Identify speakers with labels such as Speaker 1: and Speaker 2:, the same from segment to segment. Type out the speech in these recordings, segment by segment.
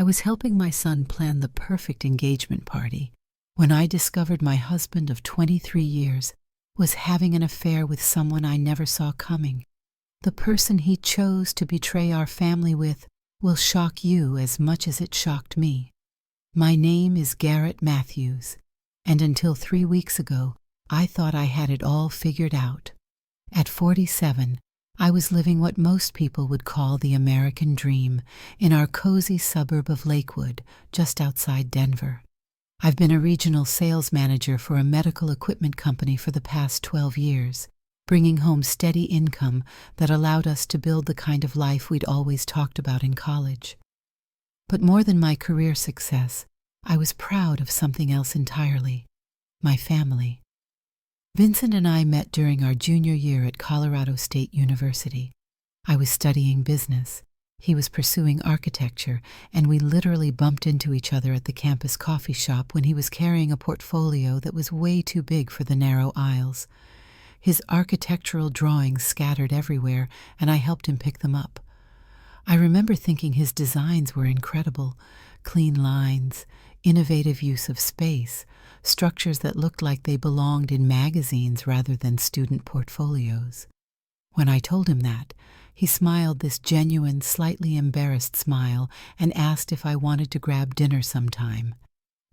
Speaker 1: I was helping my son plan the perfect engagement party when I discovered my husband of 23 years was having an affair with someone I never saw coming. The person he chose to betray our family with will shock you as much as it shocked me. My name is Garrett Matthews, and until 3 weeks ago, I thought I had it all figured out. At 47, I was living what most people would call the American dream in our cozy suburb of Lakewood, just outside Denver. I've been a regional sales manager for a medical equipment company for the past 12 years, bringing home steady income that allowed us to build the kind of life we'd always talked about in college. But more than my career success, I was proud of something else entirely: my family. Vincent and I met during our junior year at Colorado State University. I was studying business. He was pursuing architecture, and we literally bumped into each other at the campus coffee shop when he was carrying a portfolio that was way too big for the narrow aisles. His architectural drawings scattered everywhere, and I helped him pick them up. I remember thinking his designs were incredible: clean lines, innovative use of space, structures that looked like they belonged in magazines rather than student portfolios. When I told him that, he smiled this genuine, slightly embarrassed smile and asked if I wanted to grab dinner sometime.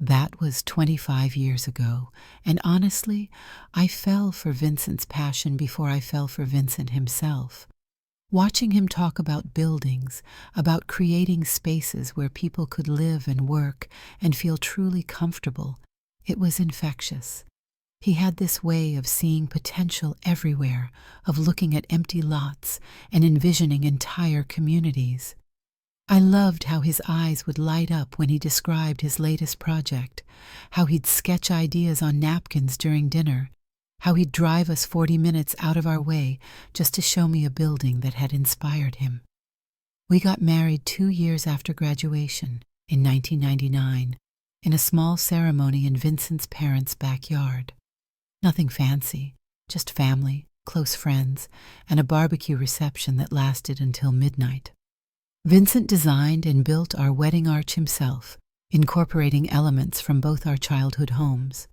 Speaker 1: That was 25 years ago, and honestly, I fell for Vincent's passion before I fell for Vincent himself. Watching him talk about buildings, about creating spaces where people could live and work and feel truly comfortable, it was infectious. He had this way of seeing potential everywhere, of looking at empty lots and envisioning entire communities. I loved how his eyes would light up when he described his latest project, how he'd sketch ideas on napkins during dinner, how he'd drive us 40 minutes out of our way just to show me a building that had inspired him. We got married 2 years after graduation, in 1999, in a small ceremony in Vincent's parents' backyard. Nothing fancy, just family, close friends, and a barbecue reception that lasted until midnight. Vincent designed and built our wedding arch himself, incorporating elements from both our childhood homes.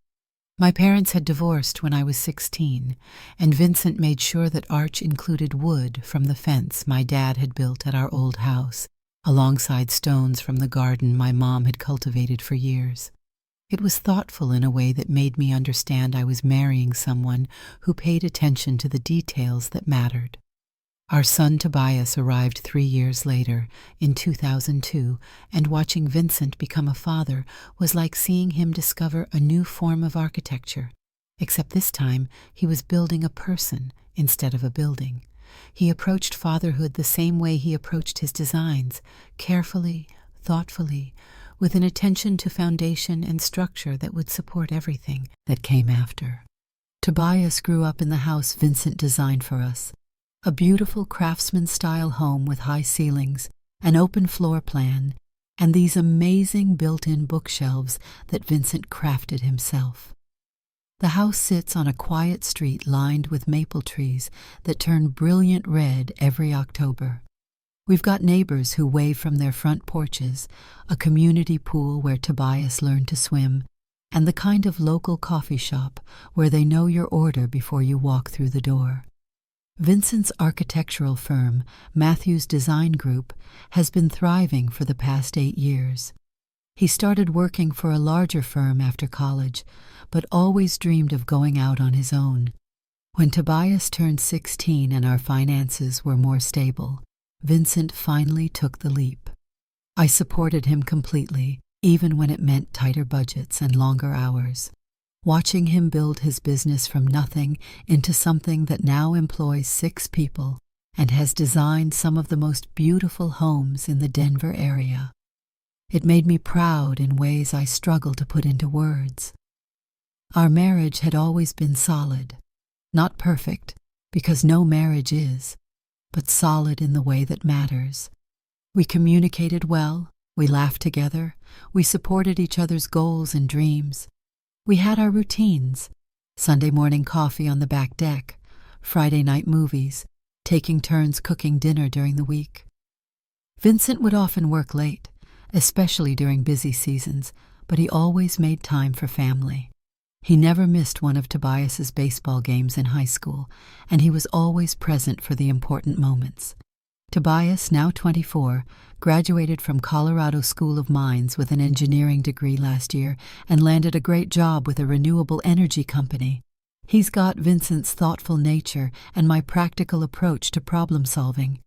Speaker 1: My parents had divorced when I was 16, and Vincent made sure that arch included wood from the fence my dad had built at our old house, alongside stones from the garden my mom had cultivated for years. It was thoughtful in a way that made me understand I was marrying someone who paid attention to the details that mattered. Our son Tobias arrived 3 years later, in 2002, and watching Vincent become a father was like seeing him discover a new form of architecture, except this time he was building a person instead of a building. He approached fatherhood the same way he approached his designs, carefully, thoughtfully, with an attention to foundation and structure that would support everything that came after. Tobias grew up in the house Vincent designed for us. A beautiful craftsman-style home with high ceilings, an open floor plan, and these amazing built-in bookshelves that Vincent crafted himself. The house sits on a quiet street lined with maple trees that turn brilliant red every October. We've got neighbors who wave from their front porches, a community pool where Tobias learned to swim, and the kind of local coffee shop where they know your order before you walk through the door. Vincent's architectural firm, Matthews Design Group, has been thriving for the past 8 years. He started working for a larger firm after college, but always dreamed of going out on his own. When Tobias turned 16 and our finances were more stable, Vincent finally took the leap. I supported him completely, even when it meant tighter budgets and longer hours. Watching him build his business from nothing into something that now employs 6 people and has designed some of the most beautiful homes in the Denver area. It made me proud in ways I struggle to put into words. Our marriage had always been solid, not perfect, because no marriage is, but solid in the way that matters. We communicated well, we laughed together, we supported each other's goals and dreams. We had our routines: Sunday morning coffee on the back deck, Friday night movies, taking turns cooking dinner during the week. Vincent would often work late, especially during busy seasons, but he always made time for family. He never missed one of Tobias's baseball games in high school, and he was always present for the important moments. Tobias, now 24, graduated from Colorado School of Mines with an engineering degree last year and landed a great job with a renewable energy company. He's got Vincent's thoughtful nature and my practical approach to problem solving.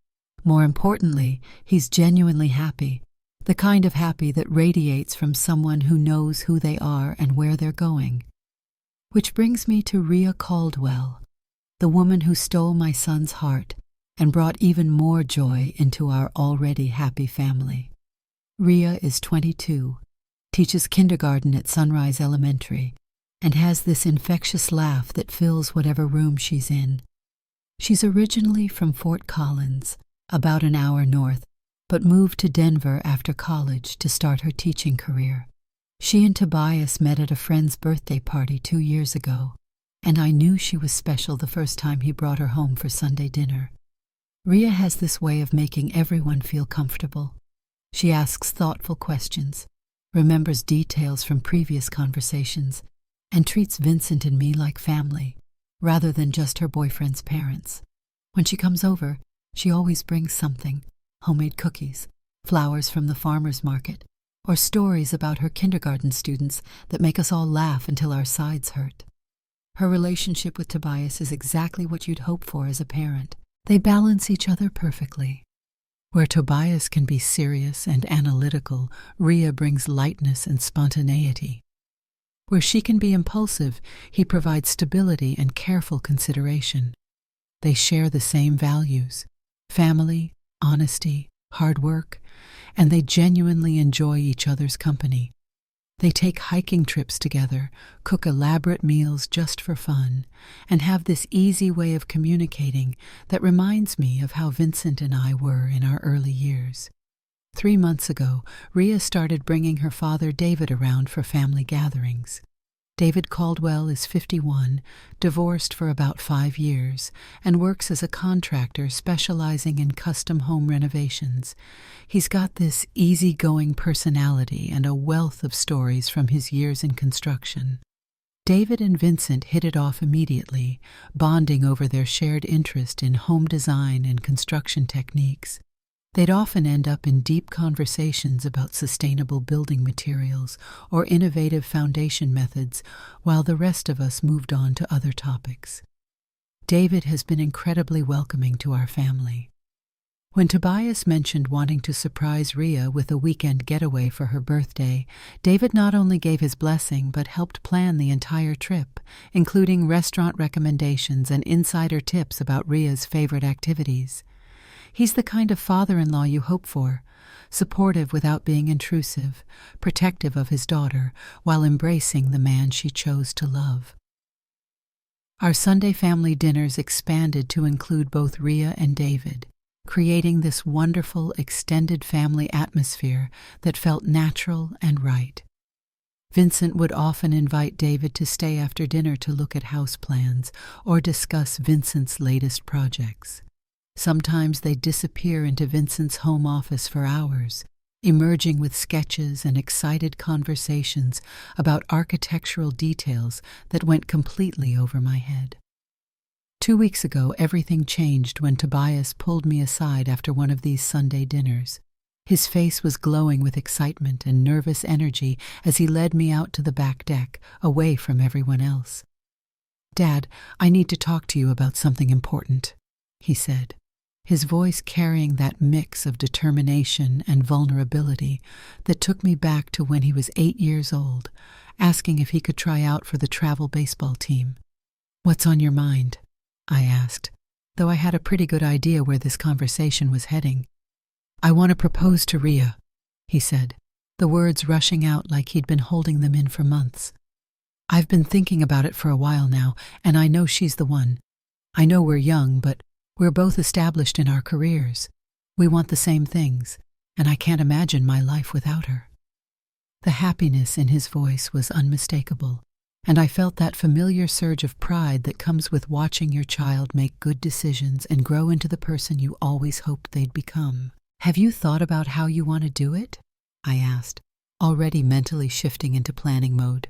Speaker 1: More importantly, he's genuinely happy, the kind of happy that radiates from someone who knows who they are and where they're going. Which brings me to Rhea Caldwell, the woman who stole my son's heart and brought even more joy into our already happy family. Rhea is 22, teaches kindergarten at Sunrise Elementary, and has this infectious laugh that fills whatever room she's in. She's originally from Fort Collins, about an hour north, but moved to Denver after college to start her teaching career. She and Tobias met at a friend's birthday party 2 years ago, and I knew she was special the first time he brought her home for Sunday dinner. Rhea has this way of making everyone feel comfortable. She asks thoughtful questions, remembers details from previous conversations, and treats Vincent and me like family, rather than just her boyfriend's parents. When she comes over, she always brings something: homemade cookies, flowers from the farmer's market, or stories about her kindergarten students that make us all laugh until our sides hurt. Her relationship with Tobias is exactly what you'd hope for as a parent. They balance each other perfectly. Where Tobias can be serious and analytical, Rhea brings lightness and spontaneity. Where she can be impulsive, he provides stability and careful consideration. They share the same values: family, honesty, hard work, and they genuinely enjoy each other's company. They take hiking trips together, cook elaborate meals just for fun, and have this easy way of communicating that reminds me of how Vincent and I were in our early years. 3 months ago, Rhea started bringing her father David around for family gatherings. David Caldwell is 51, divorced for about 5 years, and works as a contractor specializing in custom home renovations. He's got this easygoing personality and a wealth of stories from his years in construction. David and Vincent hit it off immediately, bonding over their shared interest in home design and construction techniques. They'd often end up in deep conversations about sustainable building materials or innovative foundation methods, while the rest of us moved on to other topics. David has been incredibly welcoming to our family. When Tobias mentioned wanting to surprise Rhea with a weekend getaway for her birthday, David not only gave his blessing but helped plan the entire trip, including restaurant recommendations and insider tips about Rhea's favorite activities. He's the kind of father-in-law you hope for, supportive without being intrusive, protective of his daughter while embracing the man she chose to love. Our Sunday family dinners expanded to include both Rhea and David, creating this wonderful extended family atmosphere that felt natural and right. Vincent would often invite David to stay after dinner to look at house plans or discuss Vincent's latest projects. Sometimes they'd disappear into Vincent's home office for hours, emerging with sketches and excited conversations about architectural details that went completely over my head. 2 weeks ago, everything changed when Tobias pulled me aside after one of these Sunday dinners. His face was glowing with excitement and nervous energy as he led me out to the back deck, away from everyone else. "Dad, I need to talk to you about something important," he said, his voice carrying that mix of determination and vulnerability that took me back to when he was 8 years old, asking if he could try out for the travel baseball team. "What's on your mind?" I asked, though I had a pretty good idea where this conversation was heading. "I want to propose to Rhea," he said, the words rushing out like he'd been holding them in for months. "I've been thinking about it for a while now, and I know she's the one. I know we're young, but we're both established in our careers. We want the same things, and I can't imagine my life without her." The happiness in his voice was unmistakable, and I felt that familiar surge of pride that comes with watching your child make good decisions and grow into the person you always hoped they'd become. "Have you thought about how you want to do it?" I asked, already mentally shifting into planning mode.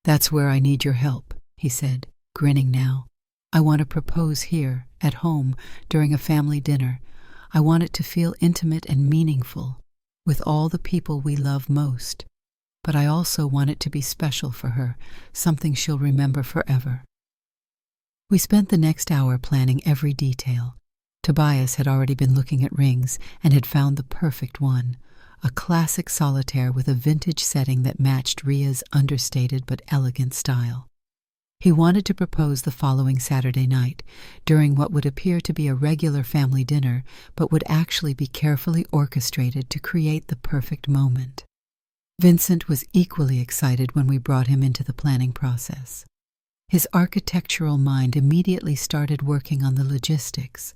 Speaker 1: That's where I need your help, he said, grinning now. I want to propose here, at home, during a family dinner. I want it to feel intimate and meaningful, with all the people we love most. But I also want it to be special for her, something she'll remember forever. We spent the next hour planning every detail. Tobias had already been looking at rings and had found the perfect one, a classic solitaire with a vintage setting that matched Ria's understated but elegant style. He wanted to propose the following Saturday night, during what would appear to be a regular family dinner, but would actually be carefully orchestrated to create the perfect moment. Vincent was equally excited when we brought him into the planning process. His architectural mind immediately started working on the logistics,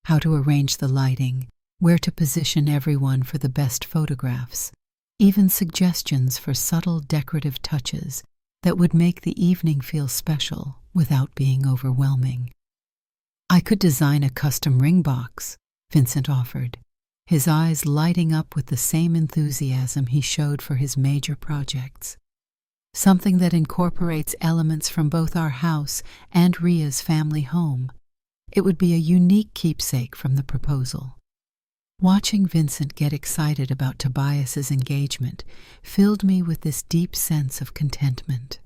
Speaker 1: how to arrange the lighting, where to position everyone for the best photographs, even suggestions for subtle decorative touches that would make the evening feel special without being overwhelming. I could design a custom ring box, Vincent offered, his eyes lighting up with the same enthusiasm he showed for his major projects. Something that incorporates elements from both our house and Ria's family home. It would be a unique keepsake from the proposal. Watching Vincent get excited about Tobias's engagement filled me with this deep sense of contentment.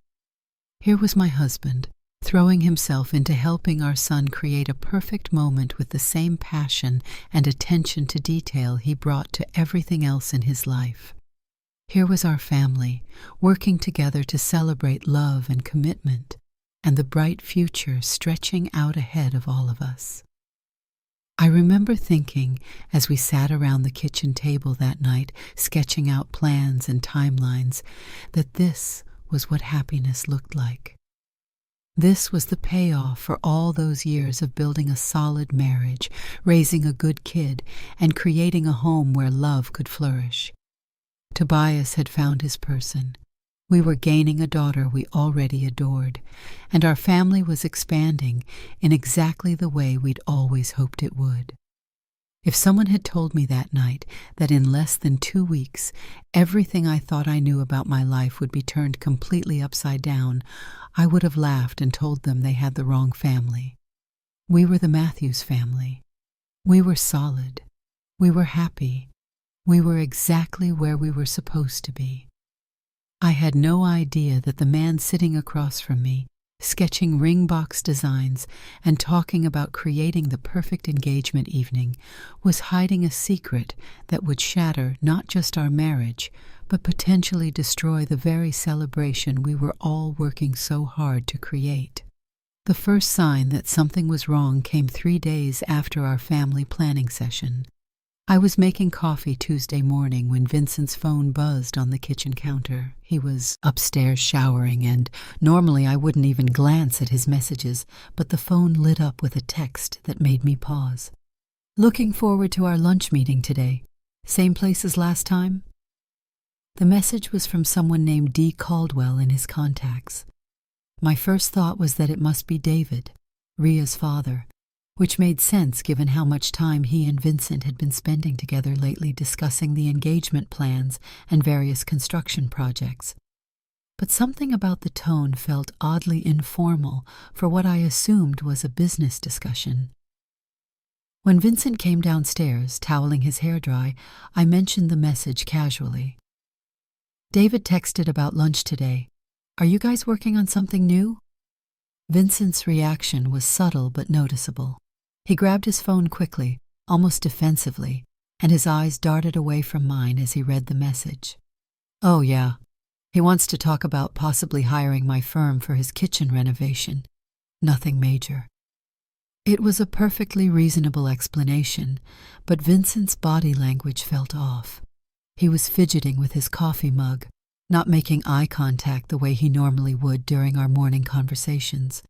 Speaker 1: Here was my husband, throwing himself into helping our son create a perfect moment with the same passion and attention to detail he brought to everything else in his life. Here was our family, working together to celebrate love and commitment, and the bright future stretching out ahead of all of us. I remember thinking, as we sat around the kitchen table that night, sketching out plans and timelines, that this was what happiness looked like. This was the payoff for all those years of building a solid marriage, raising a good kid, and creating a home where love could flourish. Tobias had found his person. We were gaining a daughter we already adored, and our family was expanding in exactly the way we'd always hoped it would. If someone had told me that night that in less than 2 weeks, everything I thought I knew about my life would be turned completely upside down, I would have laughed and told them they had the wrong family. We were the Matthews family. We were solid. We were happy. We were exactly where we were supposed to be. I had no idea that the man sitting across from me, sketching ring box designs and talking about creating the perfect engagement evening, was hiding a secret that would shatter not just our marriage, but potentially destroy the very celebration we were all working so hard to create. The first sign that something was wrong came 3 days after our family planning session. I was making coffee Tuesday morning when Vincent's phone buzzed on the kitchen counter. He was upstairs showering, and normally I wouldn't even glance at his messages, but the phone lit up with a text that made me pause. "Looking forward to our lunch meeting today. Same place as last time?" The message was from someone named D. Caldwell in his contacts. My first thought was that it must be David, Ria's father, which made sense given how much time he and Vincent had been spending together lately discussing the engagement plans and various construction projects. But something about the tone felt oddly informal for what I assumed was a business discussion. When Vincent came downstairs, toweling his hair dry, I mentioned the message casually. "David texted about lunch today. Are you guys working on something new?" Vincent's reaction was subtle but noticeable. He grabbed his phone quickly, almost defensively, and his eyes darted away from mine as he read the message. "Oh, yeah. He wants to talk about possibly hiring my firm for his kitchen renovation. Nothing major." It was a perfectly reasonable explanation, but Vincent's body language felt off. He was fidgeting with his coffee mug, not making eye contact the way he normally would during our morning conversations.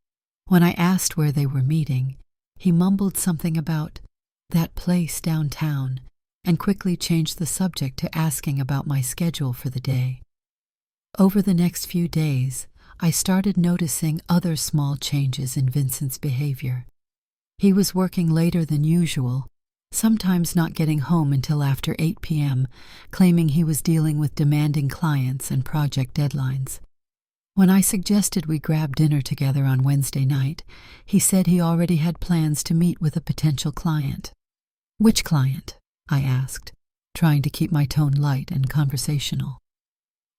Speaker 1: When I asked where they were meeting, he mumbled something about that place downtown and quickly changed the subject to asking about my schedule for the day. Over the next few days, I started noticing other small changes in Vincent's behavior. He was working later than usual, sometimes not getting home until after 8 p.m., claiming he was dealing with demanding clients and project deadlines. When I suggested we grab dinner together on Wednesday night, he said he already had plans to meet with a potential client. "Which client?" I asked, trying to keep my tone light and conversational.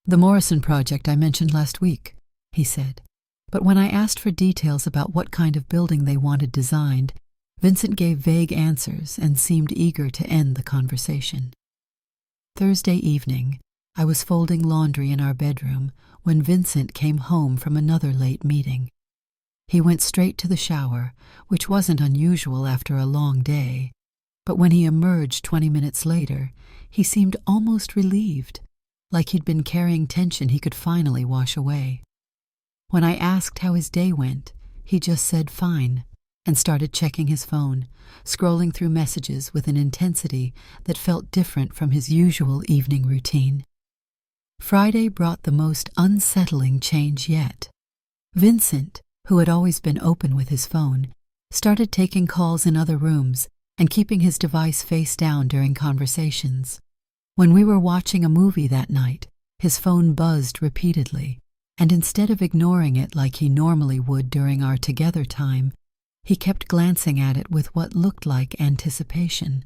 Speaker 1: "The Morrison project I mentioned last week," he said. But when I asked for details about what kind of building they wanted designed, Vincent gave vague answers and seemed eager to end the conversation. Thursday evening, I was folding laundry in our bedroom when Vincent came home from another late meeting. He went straight to the shower, which wasn't unusual after a long day, but when he emerged 20 minutes later, he seemed almost relieved, like he'd been carrying tension he could finally wash away. When I asked how his day went, he just said fine, and started checking his phone, scrolling through messages with an intensity that felt different from his usual evening routine. Friday brought the most unsettling change yet. Vincent, who had always been open with his phone, started taking calls in other rooms and keeping his device face down during conversations. When we were watching a movie that night, his phone buzzed repeatedly, and instead of ignoring it like he normally would during our together time, he kept glancing at it with what looked like anticipation.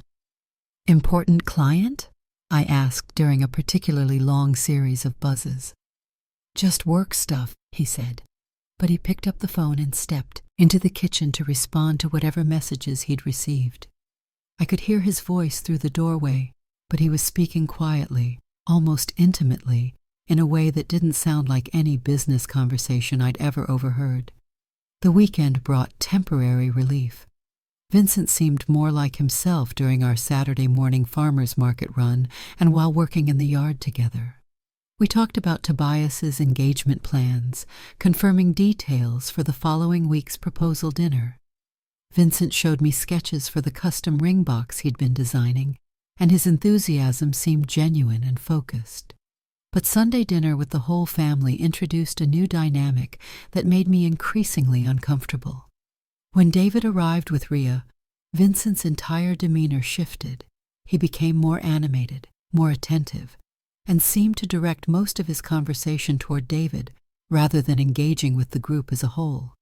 Speaker 1: "Important client?" I asked during a particularly long series of buzzes. "Just work stuff," he said, but he picked up the phone and stepped into the kitchen to respond to whatever messages he'd received. I could hear his voice through the doorway, but he was speaking quietly, almost intimately, in a way that didn't sound like any business conversation I'd ever overheard. The weekend brought temporary relief. Vincent seemed more like himself during our Saturday morning farmers market run and while working in the yard together. We talked about Tobias's engagement plans, confirming details for the following week's proposal dinner. Vincent showed me sketches for the custom ring box he'd been designing, and his enthusiasm seemed genuine and focused. But Sunday dinner with the whole family introduced a new dynamic that made me increasingly uncomfortable. When David arrived with Rhea, Vincent's entire demeanor shifted. He became more animated, more attentive, and seemed to direct most of his conversation toward David rather than engaging with the group as a whole.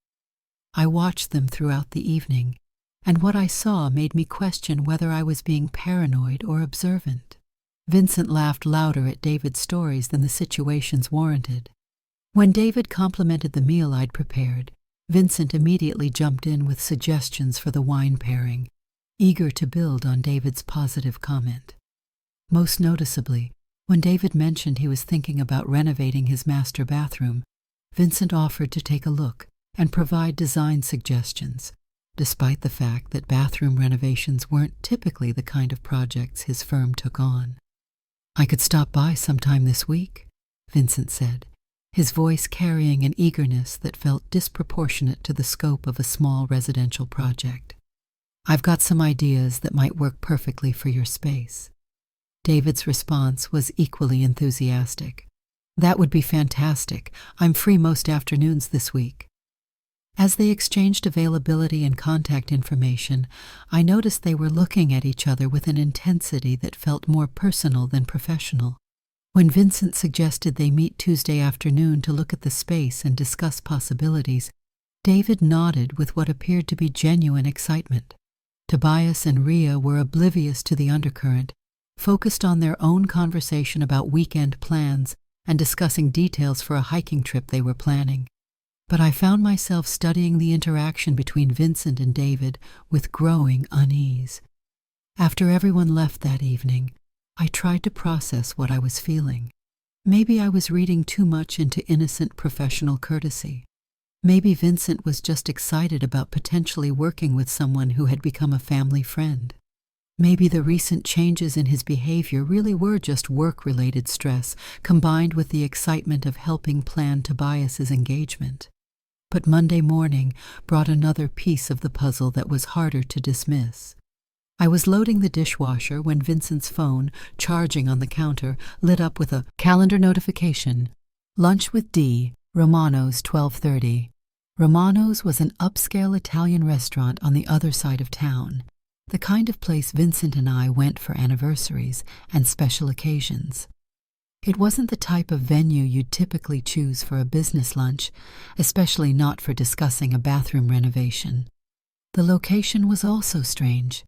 Speaker 1: I watched them throughout the evening, and what I saw made me question whether I was being paranoid or observant. Vincent laughed louder at David's stories than the situations warranted. When David complimented the meal I'd prepared, Vincent immediately jumped in with suggestions for the wine pairing, eager to build on David's positive comment. Most noticeably, when David mentioned he was thinking about renovating his master bathroom, Vincent offered to take a look and provide design suggestions, despite the fact that bathroom renovations weren't typically the kind of projects his firm took on. "I could stop by sometime this week," Vincent said, his voice carrying an eagerness that felt disproportionate to the scope of a small residential project. "I've got some ideas that might work perfectly for your space." David's response was equally enthusiastic. "That would be fantastic. I'm free most afternoons this week." As they exchanged availability and contact information, I noticed they were looking at each other with an intensity that felt more personal than professional. When Vincent suggested they meet Tuesday afternoon to look at the space and discuss possibilities, David nodded with what appeared to be genuine excitement. Tobias and Rhea were oblivious to the undercurrent, focused on their own conversation about weekend plans and discussing details for a hiking trip they were planning. But I found myself studying the interaction between Vincent and David with growing unease. After everyone left that evening, I tried to process what I was feeling. Maybe I was reading too much into innocent professional courtesy. Maybe Vincent was just excited about potentially working with someone who had become a family friend. Maybe the recent changes in his behavior really were just work-related stress, combined with the excitement of helping plan Tobias's engagement. But Monday morning brought another piece of the puzzle that was harder to dismiss. I was loading the dishwasher when Vincent's phone, charging on the counter, lit up with a calendar notification. Lunch with D, Romano's 12:30. Romano's was an upscale Italian restaurant on the other side of town. the kind of place Vincent and I went for anniversaries and special occasions. It wasn't the type of venue you'd typically choose for a business lunch, especially not for discussing a bathroom renovation. The location was also strange.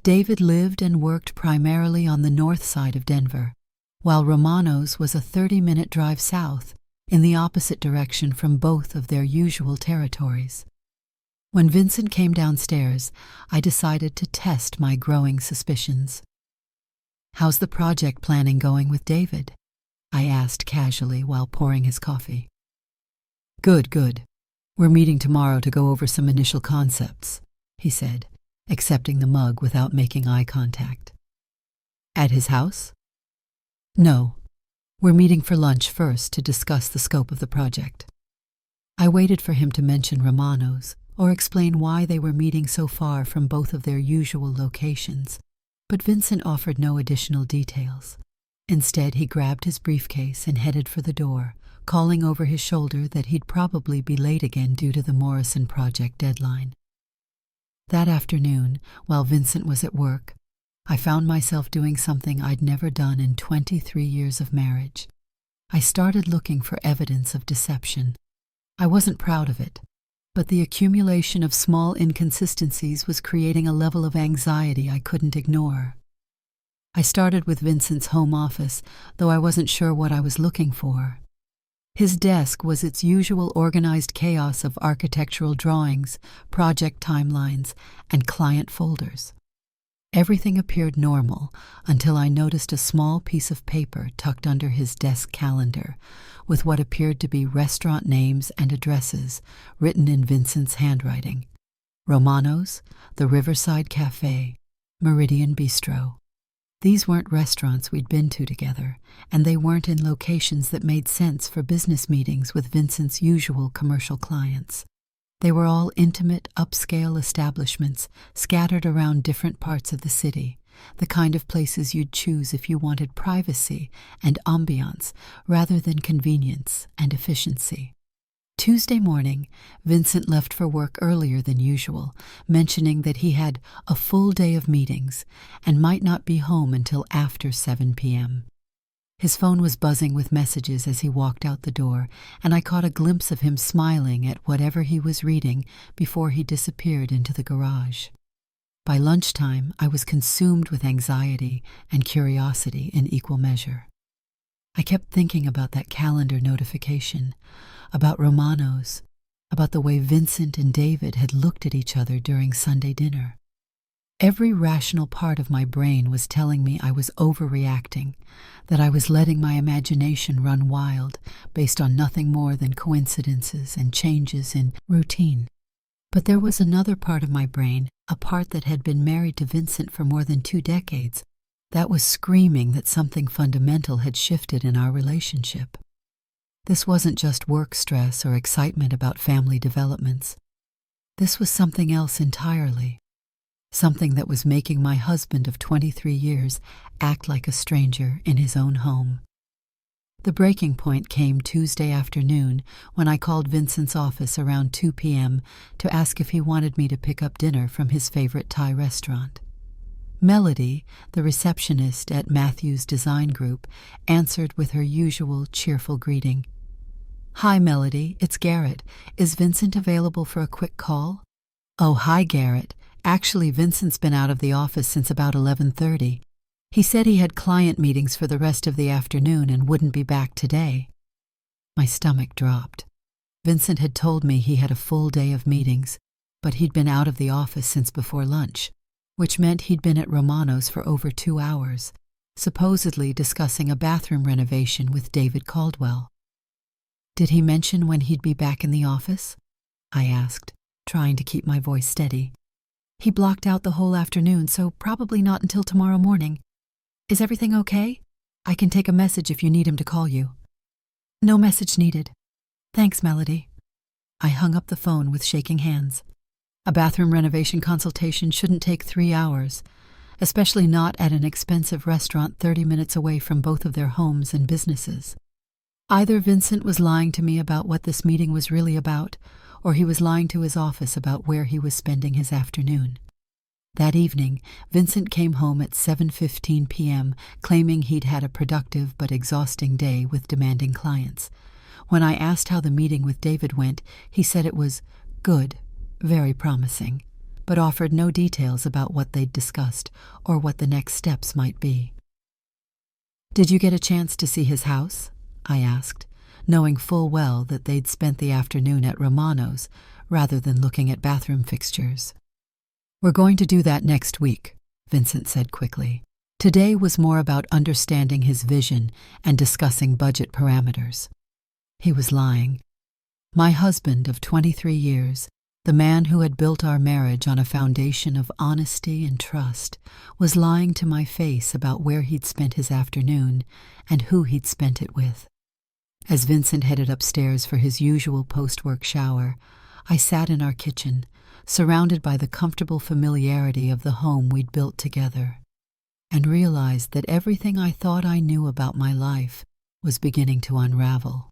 Speaker 1: David lived and worked primarily on the north side of Denver, while Romano's was a 30-minute drive south, in the opposite direction from both of their usual territories. When Vincent came downstairs, I decided to test my growing suspicions. "How's the project planning going with David?" I asked casually while pouring his coffee. Good. We're meeting tomorrow to go over some initial concepts," he said, accepting the mug without making eye contact. "At his house?" "No. We're meeting for lunch first to discuss the scope of the project." I waited for him to mention Romano's or explain why they were meeting so far from both of their usual locations, but Vincent offered no additional details. Instead, he grabbed his briefcase and headed for the door, calling over his shoulder that he'd probably be late again due to the Morrison project deadline. That afternoon, while Vincent was at work, I found myself doing something I'd never done in 23 years of marriage. I started looking for evidence of deception. I wasn't proud of it, but the accumulation of small inconsistencies was creating a level of anxiety I couldn't ignore. I started with Vincent's home office, though I wasn't sure what I was looking for. His desk was its usual organized chaos of architectural drawings, project timelines, and client folders. Everything appeared normal until I noticed a small piece of paper tucked under his desk calendar with what appeared to be restaurant names and addresses written in Vincent's handwriting. Romano's, the Riverside Cafe, Meridian Bistro. These weren't restaurants we'd been to together, and they weren't in locations that made sense for business meetings with Vincent's usual commercial clients. They were all intimate, upscale establishments scattered around different parts of the city, the kind of places you'd choose if you wanted privacy and ambiance rather than convenience and efficiency. Tuesday morning, Vincent left for work earlier than usual, mentioning that he had a full day of meetings and might not be home until after 7 p.m. His phone was buzzing with messages as he walked out the door, and I caught a glimpse of him smiling at whatever he was reading before he disappeared into the garage. By lunchtime, I was consumed with anxiety and curiosity in equal measure. I kept thinking about that calendar notification, about Romano's, about the way Vincent and David had looked at each other during Sunday dinner. Every rational part of my brain was telling me I was overreacting, that I was letting my imagination run wild based on nothing more than coincidences and changes in routine. But there was another part of my brain, a part that had been married to Vincent for more than 2 decades, that was screaming that something fundamental had shifted in our relationship. This wasn't just work stress or excitement about family developments. This was something else entirely. Something that was making my husband of 23 years act like a stranger in his own home. The breaking point came Tuesday afternoon when I called Vincent's office around 2 p.m. to ask if he wanted me to pick up dinner from his favorite Thai restaurant. Melody, the receptionist at Matthews Design Group, answered with her usual cheerful greeting. "Hi, Melody, it's Garrett. Is Vincent available for a quick call?" "Oh, hi, Garrett. Actually, Vincent's been out of the office since about 11:30. He said he had client meetings for the rest of the afternoon and wouldn't be back today." My stomach dropped. Vincent had told me he had a full day of meetings, but he'd been out of the office since before lunch, which meant he'd been at Romano's for over 2 hours, supposedly discussing a bathroom renovation with David Caldwell. "Did he mention when he'd be back in the office?" I asked, trying to keep my voice steady. "He blocked out the whole afternoon, so probably not until tomorrow morning. Is everything okay? I can take a message if you need him to call you." "No message needed. Thanks, Melody." I hung up the phone with shaking hands. A bathroom renovation consultation shouldn't take 3 hours, especially not at an expensive restaurant 30 minutes away from both of their homes and businesses. Either Vincent was lying to me about what this meeting was really about, or he was lying to his office about where he was spending his afternoon. That evening, Vincent came home at 7:15 p.m., claiming he'd had a productive but exhausting day with demanding clients. When I asked how the meeting with David went, he said it was good, very promising, but offered no details about what they'd discussed or what the next steps might be. "Did you get a chance to see his house?" I asked, knowing full well that they'd spent the afternoon at Romano's rather than looking at bathroom fixtures. "We're going to do that next week," Vincent said quickly. Today was more about understanding his vision and discussing budget parameters. He was lying. My husband of 23 years, the man who had built our marriage on a foundation of honesty and trust, was lying to my face about where he'd spent his afternoon and who he'd spent it with. As Vincent headed upstairs for his usual post-work shower, I sat in our kitchen, surrounded by the comfortable familiarity of the home we'd built together, and realized that everything I thought I knew about my life was beginning to unravel.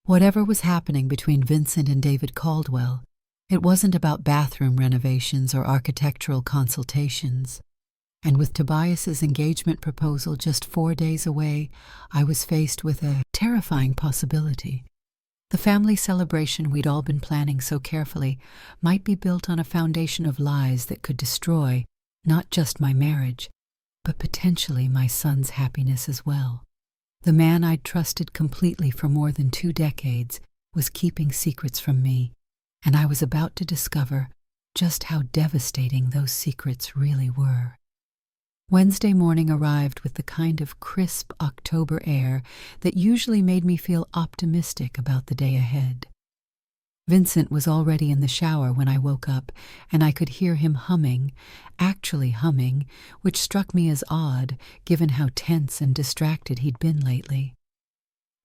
Speaker 1: Whatever was happening between Vincent and David Caldwell, it wasn't about bathroom renovations or architectural consultations. And with Tobias's engagement proposal just 4 days away, I was faced with a terrifying possibility. The family celebration we'd all been planning so carefully might be built on a foundation of lies that could destroy not just my marriage, but potentially my son's happiness as well. The man I'd trusted completely for more than 2 decades was keeping secrets from me, and I was about to discover just how devastating those secrets really were. Wednesday morning arrived with the kind of crisp October air that usually made me feel optimistic about the day ahead. Vincent was already in the shower when I woke up, and I could hear him humming, actually humming, which struck me as odd given how tense and distracted he'd been lately.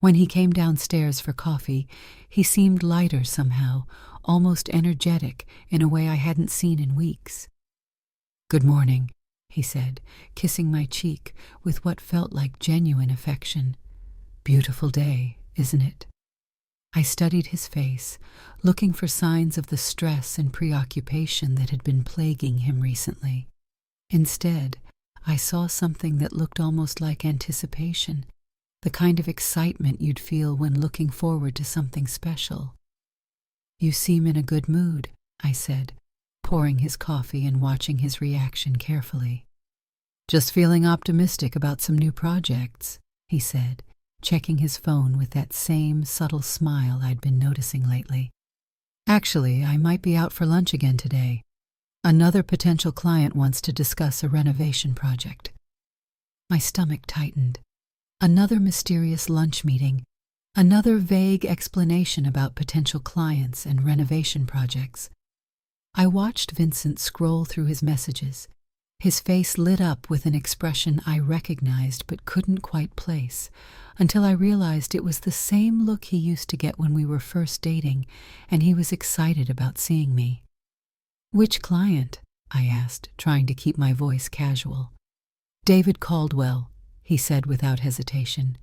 Speaker 1: When he came downstairs for coffee, he seemed lighter somehow, almost energetic in a way I hadn't seen in weeks. "Good morning," he said, kissing my cheek with what felt like genuine affection. "Beautiful day, isn't it?" I studied his face, looking for signs of the stress and preoccupation that had been plaguing him recently. Instead, I saw something that looked almost like anticipation, the kind of excitement you'd feel when looking forward to something special. "You seem in a good mood," I said, pouring his coffee and watching his reaction carefully. "Just feeling optimistic about some new projects," he said, checking his phone with that same subtle smile I'd been noticing lately. "Actually, I might be out for lunch again today. Another potential client wants to discuss a renovation project." My stomach tightened. Another mysterious lunch meeting, another vague explanation about potential clients and renovation projects. I watched Vincent scroll through his messages. His face lit up with an expression I recognized but couldn't quite place, until I realized it was the same look he used to get when we were first dating, and he was excited about seeing me. "Which client?" I asked, trying to keep my voice casual. "David Caldwell," he said without hesitation.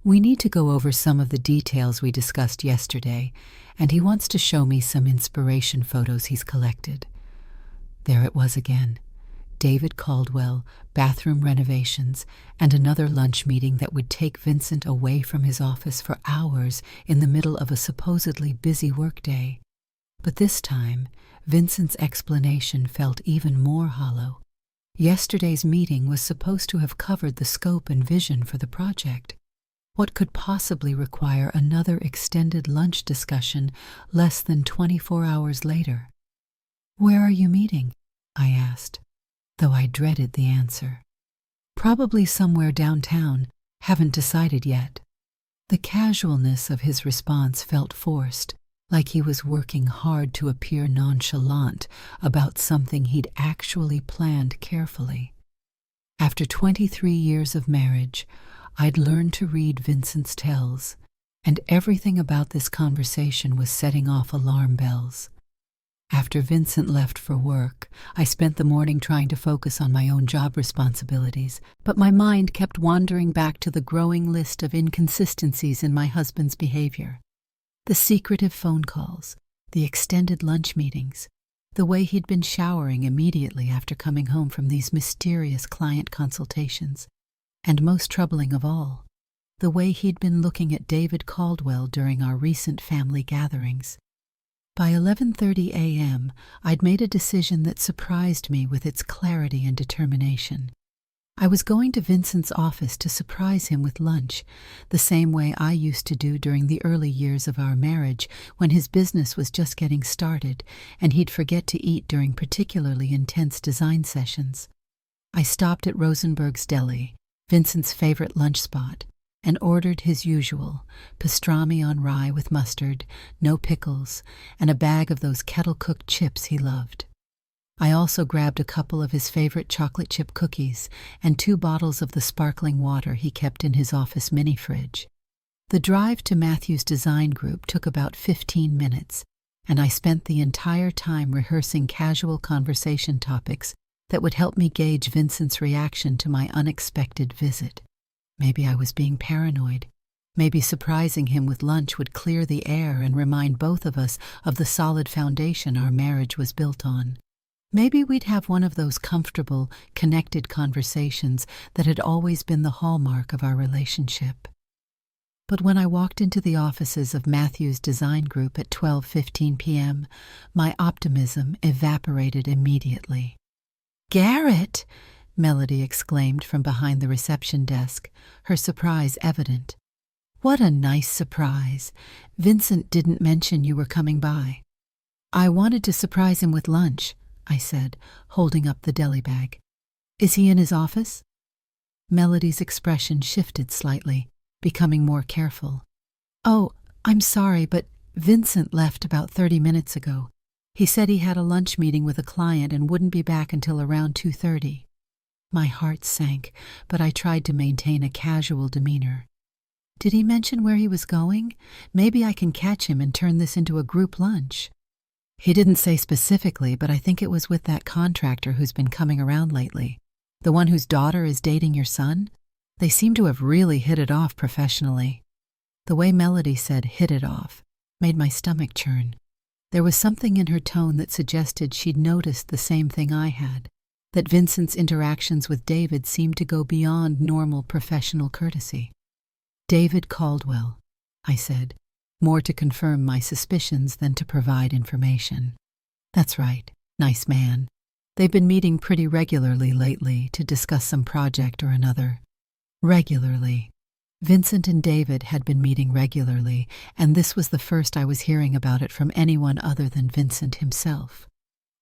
Speaker 1: "We need to go over some of the details we discussed yesterday, and he wants to show me some inspiration photos he's collected." There it was again. David Caldwell, bathroom renovations, and another lunch meeting that would take Vincent away from his office for hours in the middle of a supposedly busy workday. But this time, Vincent's explanation felt even more hollow. Yesterday's meeting was supposed to have covered the scope and vision for the project. What could possibly require another extended lunch discussion less than 24 hours later? "Where are you meeting?" I asked, though I dreaded the answer. "Probably somewhere downtown, haven't decided yet." The casualness of his response felt forced, like he was working hard to appear nonchalant about something he'd actually planned carefully. After 23 years of marriage, I'd learned to read Vincent's tells, and everything about this conversation was setting off alarm bells. After Vincent left for work, I spent the morning trying to focus on my own job responsibilities, but my mind kept wandering back to the growing list of inconsistencies in my husband's behavior. The secretive phone calls, the extended lunch meetings, The way he'd been showering immediately after coming home from these mysterious client consultations. And most troubling of all, the way he'd been looking at David Caldwell during our recent family gatherings. By 11:30 a.m., I'd made a decision that surprised me with its clarity and determination. I was going to Vincent's office to surprise him with lunch, the same way I used to do during the early years of our marriage when his business was just getting started and he'd forget to eat during particularly intense design sessions. I stopped at Rosenberg's Deli, Vincent's favorite lunch spot, and ordered his usual pastrami on rye with mustard, no pickles, and a bag of those kettle-cooked chips he loved. I also grabbed a couple of his favorite chocolate chip cookies and 2 bottles of the sparkling water he kept in his office mini-fridge. The drive to Matthews Design Group took about 15 minutes, and I spent the entire time rehearsing casual conversation topics that would help me gauge Vincent's reaction to my unexpected visit. Maybe I was being paranoid. Maybe surprising him with lunch would clear the air and remind both of us of the solid foundation our marriage was built on. Maybe we'd have one of those comfortable, connected conversations that had always been the hallmark of our relationship. But when I walked into the offices of Matthews Design Group at 12:15 p.m., my optimism evaporated immediately. "Garrett!" Melody exclaimed from behind the reception desk, her surprise evident. "What a nice surprise. Vincent didn't mention you were coming by." "I wanted to surprise him with lunch," I said, holding up the deli bag. "Is he in his office?" Melody's expression shifted slightly, becoming more careful. "Oh, I'm sorry, but Vincent left about 30 minutes ago. He said he had a lunch meeting with a client and wouldn't be back until around 2:30. My heart sank, but I tried to maintain a casual demeanor. "Did he mention where he was going? Maybe I can catch him and turn this into a group lunch." "He didn't say specifically, but I think it was with that contractor who's been coming around lately. The one whose daughter is dating your son? They seem to have really hit it off professionally." The way Melody said "hit it off" made my stomach churn. There was something in her tone that suggested she'd noticed the same thing I had, that Vincent's interactions with David seemed to go beyond normal professional courtesy. "David Caldwell," I said, more to confirm my suspicions than to provide information. "That's right, nice man. They've been meeting pretty regularly lately to discuss some project or another." Regularly. Vincent and David had been meeting regularly, and this was the first I was hearing about it from anyone other than Vincent himself,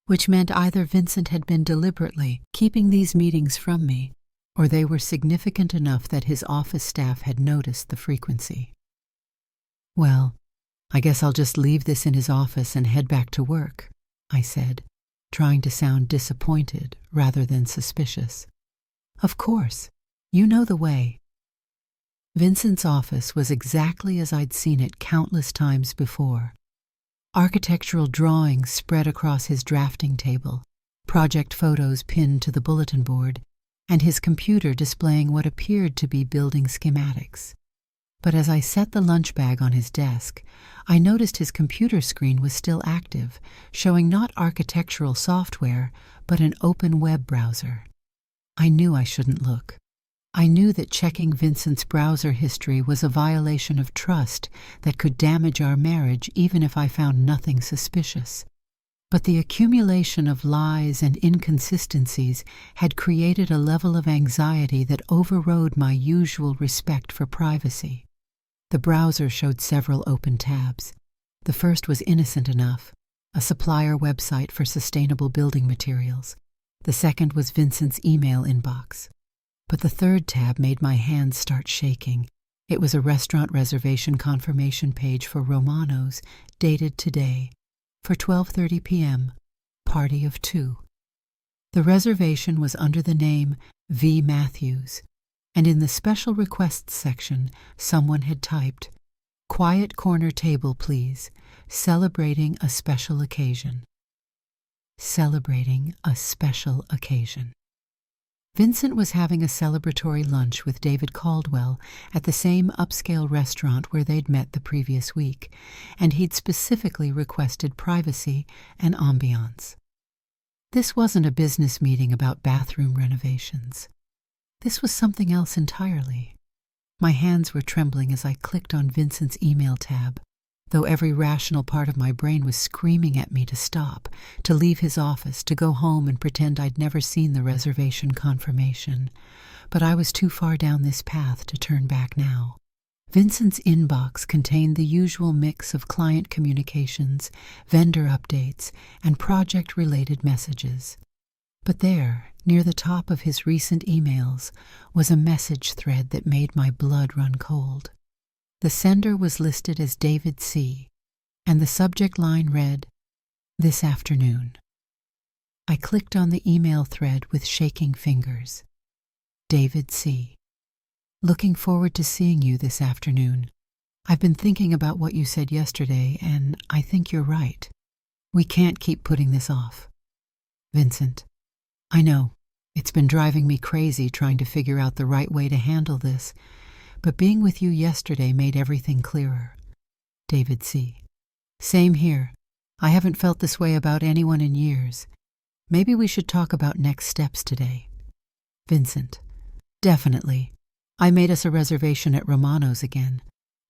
Speaker 1: which meant either Vincent had been deliberately keeping these meetings from me, or they were significant enough that his office staff had noticed the frequency. "Well, I guess I'll just leave this in his office and head back to work," I said, trying to sound disappointed rather than suspicious. "Of course. You know the way." Vincent's office was exactly as I'd seen it countless times before. Architectural drawings spread across his drafting table, project photos pinned to the bulletin board, and his computer displaying what appeared to be building schematics. But as I set the lunch bag on his desk, I noticed his computer screen was still active, showing not architectural software, but an open web browser. I knew I shouldn't look. I knew that checking Vincent's browser history was a violation of trust that could damage our marriage even if I found nothing suspicious. But the accumulation of lies and inconsistencies had created a level of anxiety that overrode my usual respect for privacy. The browser showed several open tabs. The first was innocent enough, a supplier website for sustainable building materials. The second was Vincent's email inbox. But the third tab made my hands start shaking. It was a restaurant reservation confirmation page for Romano's, dated today, for 12:30 p.m., party of 2. The reservation was under the name V. Matthews, and in the special requests section, someone had typed, "Quiet corner table, please. Celebrating a special occasion." Celebrating a special occasion. Vincent was having a celebratory lunch with David Caldwell at the same upscale restaurant where they'd met the previous week, and he'd specifically requested privacy and ambiance. This wasn't a business meeting about bathroom renovations. This was something else entirely. My hands were trembling as I clicked on Vincent's email tab, though every rational part of my brain was screaming at me to stop, to leave his office, to go home and pretend I'd never seen the reservation confirmation. But I was too far down this path to turn back now. Vincent's inbox contained the usual mix of client communications, vendor updates, and project-related messages. But there, near the top of his recent emails, was a message thread that made my blood run cold. The sender was listed as David C., and the subject line read, "This afternoon." I clicked on the email thread with shaking fingers. David C. Looking forward to seeing you this afternoon. I've been thinking about what you said yesterday, and I think you're right. We can't keep putting this off. Vincent. I know, it's been driving me crazy trying to figure out the right way to handle this, but being with you yesterday made everything clearer. David C. Same here. I haven't felt this way about anyone in years. Maybe we should talk about next steps today. Vincent. Definitely. I made us a reservation at Romano's again.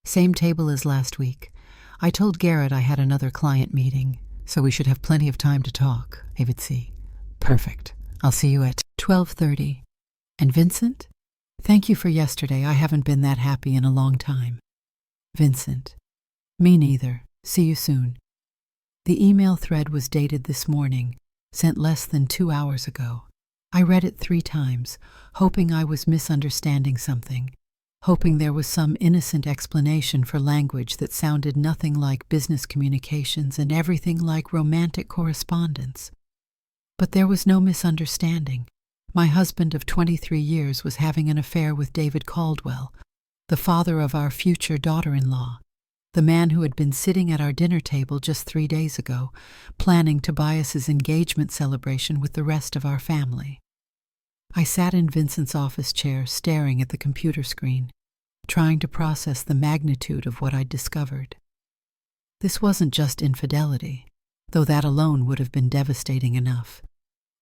Speaker 1: Same table as last week. I told Garrett I had another client meeting, so we should have plenty of time to talk. David C. Perfect. I'll see you at 12:30. And Vincent? Thank you for yesterday. I haven't been that happy in a long time. Vincent. Me neither. See you soon. The email thread was dated this morning, sent less than 2 hours ago. I read it 3 times, hoping I was misunderstanding something, hoping there was some innocent explanation for language that sounded nothing like business communications and everything like romantic correspondence. But there was no misunderstanding. My husband of 23 years was having an affair with David Caldwell, the father of our future daughter-in-law, the man who had been sitting at our dinner table just 3 days ago, planning Tobias's engagement celebration with the rest of our family. I sat in Vincent's office chair staring at the computer screen, trying to process the magnitude of what I'd discovered. This wasn't just infidelity, though that alone would have been devastating enough.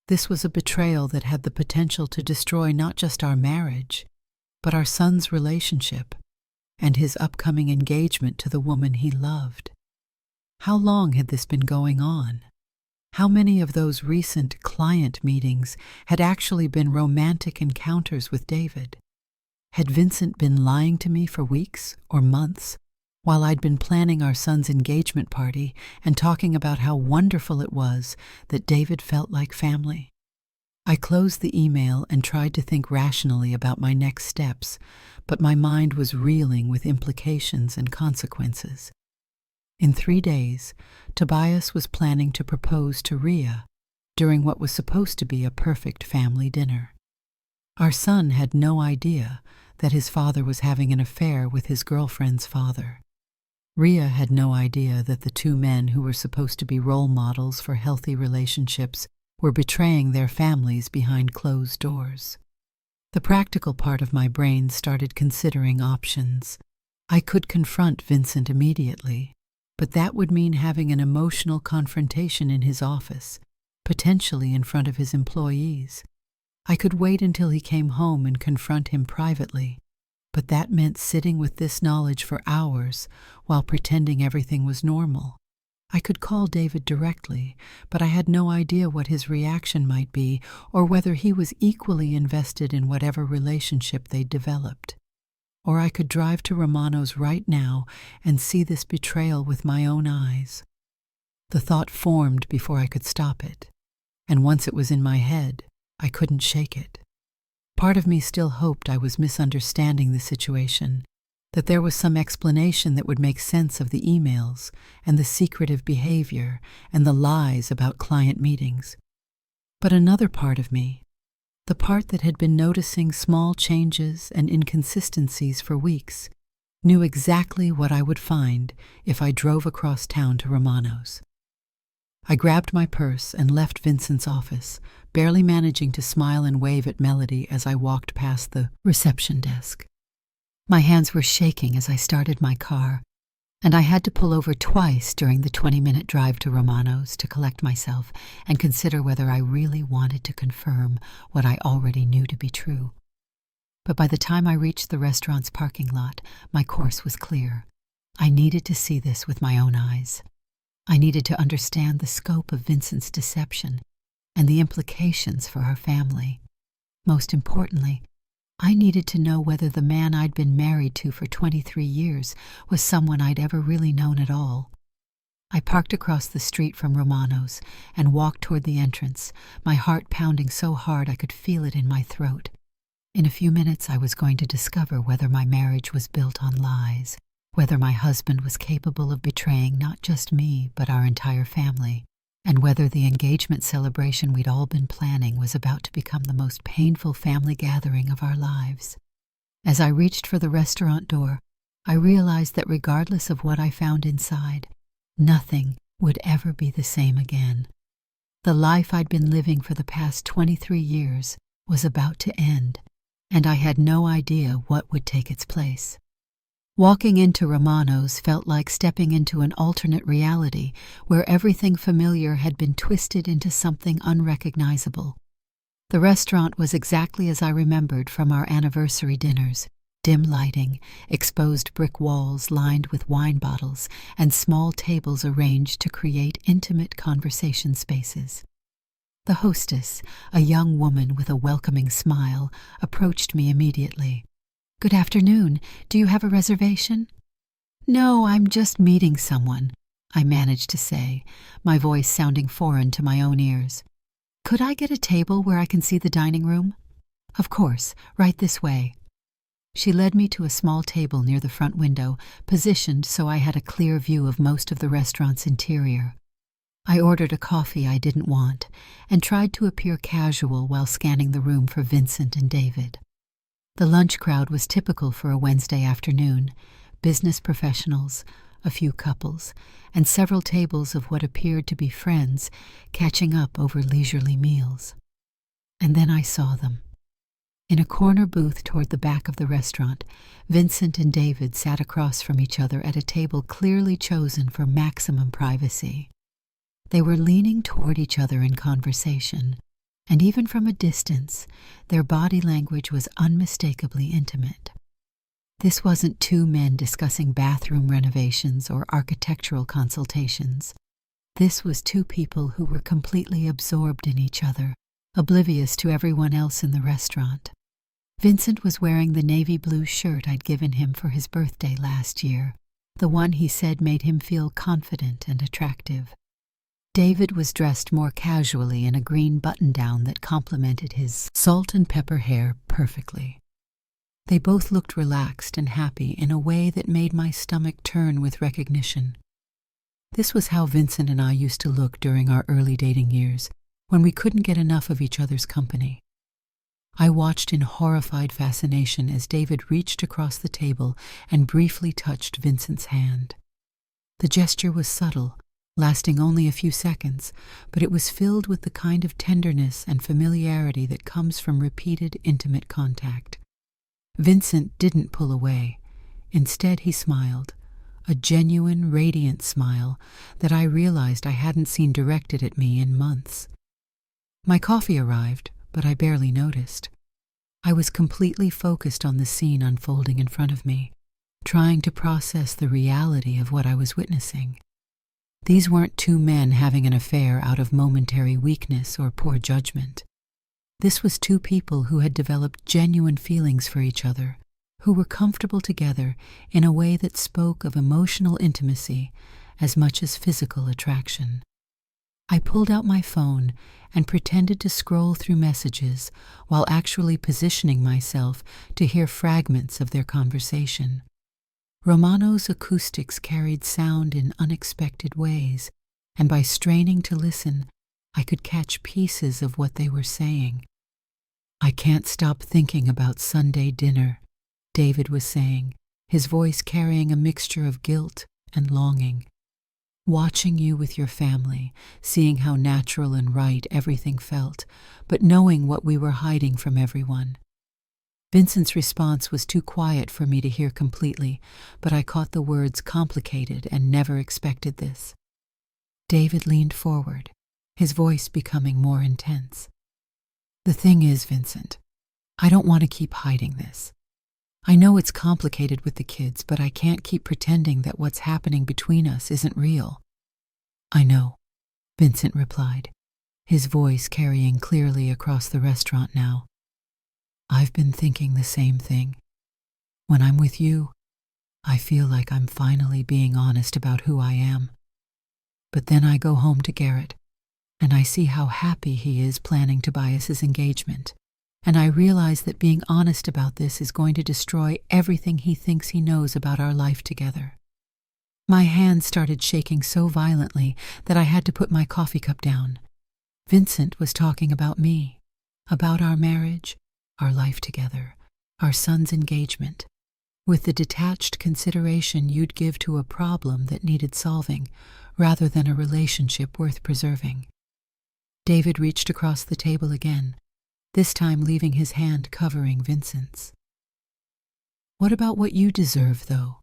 Speaker 1: This was a betrayal that had the potential to destroy not just our marriage, but our son's relationship and his upcoming engagement to the woman he loved. How long had this been going on? How many of those recent client meetings had actually been romantic encounters with David? Had Vincent been lying to me for weeks or months while I'd been planning our son's engagement party and talking about how wonderful it was that David felt like family? I closed the email and tried to think rationally about my next steps, but my mind was reeling with implications and consequences. In 3 days, Tobias was planning to propose to Rhea during what was supposed to be a perfect family dinner. Our son had no idea that his father was having an affair with his girlfriend's father. Rhea had no idea that the 2 men who were supposed to be role models for healthy relationships were betraying their families behind closed doors. The practical part of my brain started considering options. I could confront Vincent immediately, but that would mean having an emotional confrontation in his office, potentially in front of his employees. I could wait until he came home and confront him privately, but that meant sitting with this knowledge for hours while pretending everything was normal. I could call David directly, but I had no idea what his reaction might be or whether he was equally invested in whatever relationship they'd developed. Or I could drive to Romano's right now and see this betrayal with my own eyes. The thought formed before I could stop it, and once it was in my head, I couldn't shake it. Part of me still hoped I was misunderstanding the situation, that there was some explanation that would make sense of the emails and the secretive behavior and the lies about client meetings. But another part of me, the part that had been noticing small changes and inconsistencies for weeks, knew exactly what I would find if I drove across town to Romano's. I grabbed my purse and left Vincent's office, barely managing to smile and wave at Melody as I walked past the reception desk. My hands were shaking as I started my car, and I had to pull over twice during the 20-minute drive to Romano's to collect myself and consider whether I really wanted to confirm what I already knew to be true. But by the time I reached the restaurant's parking lot, my course was clear. I needed to see this with my own eyes. I needed to understand the scope of Vincent's deception and the implications for our family. Most importantly, I needed to know whether the man I'd been married to for 23 years was someone I'd ever really known at all. I parked across the street from Romano's and walked toward the entrance, my heart pounding so hard I could feel it in my throat. In a few minutes I was going to discover whether my marriage was built on lies, whether my husband was capable of betraying not just me but our entire family, and whether the engagement celebration we'd all been planning was about to become the most painful family gathering of our lives. As I reached for the restaurant door, I realized that regardless of what I found inside, nothing would ever be the same again. The life I'd been living for the past 23 years was about to end, and I had no idea what would take its place. Walking into Romano's felt like stepping into an alternate reality where everything familiar had been twisted into something unrecognizable. The restaurant was exactly as I remembered from our anniversary dinners: dim lighting, exposed brick walls lined with wine bottles, and small tables arranged to create intimate conversation spaces. The hostess, a young woman with a welcoming smile, approached me immediately. "Good afternoon. Do you have a reservation?" "No, I'm just meeting someone," I managed to say, my voice sounding foreign to my own ears. "Could I get a table where I can see the dining room?" "Of course, right this way." She led me to a small table near the front window, positioned so I had a clear view of most of the restaurant's interior. I ordered a coffee I didn't want and tried to appear casual while scanning the room for Vincent and David. The lunch crowd was typical for a Wednesday afternoon: business professionals, a few couples, and several tables of what appeared to be friends catching up over leisurely meals. And then I saw them. In a corner booth toward the back of the restaurant, Vincent and David sat across from each other at a table clearly chosen for maximum privacy. They were leaning toward each other in conversation, and even from a distance, their body language was unmistakably intimate. This wasn't two men discussing bathroom renovations or architectural consultations. This was two people who were completely absorbed in each other, oblivious to everyone else in the restaurant. Vincent was wearing the navy blue shirt I'd given him for his birthday last year, the one he said made him feel confident and attractive. David was dressed more casually in a green button-down that complemented his salt and pepper hair perfectly. They both looked relaxed and happy in a way that made my stomach turn with recognition. This was how Vincent and I used to look during our early dating years, when we couldn't get enough of each other's company. I watched in horrified fascination as David reached across the table and briefly touched Vincent's hand. The gesture was subtle, lasting only a few seconds, but it was filled with the kind of tenderness and familiarity that comes from repeated intimate contact. Vincent didn't pull away. Instead, he smiled, a genuine, radiant smile that I realized I hadn't seen directed at me in months. My coffee arrived, but I barely noticed. I was completely focused on the scene unfolding in front of me, trying to process the reality of what I was witnessing. These weren't two men having an affair out of momentary weakness or poor judgment. This was two people who had developed genuine feelings for each other, who were comfortable together in a way that spoke of emotional intimacy as much as physical attraction. I pulled out my phone and pretended to scroll through messages while actually positioning myself to hear fragments of their conversation. Romano's acoustics carried sound in unexpected ways, and by straining to listen, I could catch pieces of what they were saying. "I can't stop thinking about Sunday dinner," David was saying, his voice carrying a mixture of guilt and longing. Watching you with your family, seeing how natural and right everything felt, but knowing what we were hiding from everyone. Vincent's response was too quiet for me to hear completely, but I caught the words complicated and never expected this. David leaned forward, his voice becoming more intense. The thing is, Vincent, I don't want to keep hiding this. I know it's complicated with the kids, but I can't keep pretending that what's happening between us isn't real. I know, Vincent replied, his voice carrying clearly across the restaurant now. I've been thinking the same thing. When I'm with you, I feel like I'm finally being honest about who I am. But then I go home to Garrett, and I see how happy he is planning Tobias's engagement, and I realize that being honest about this is going to destroy everything he thinks he knows about our life together. My hand started shaking so violently that I had to put my coffee cup down. Vincent was talking about me, about our marriage, our life together, our son's engagement, with the detached consideration you'd give to a problem that needed solving, rather than a relationship worth preserving. David reached across the table again, this time leaving his hand covering Vincent's. What about what you deserve, though?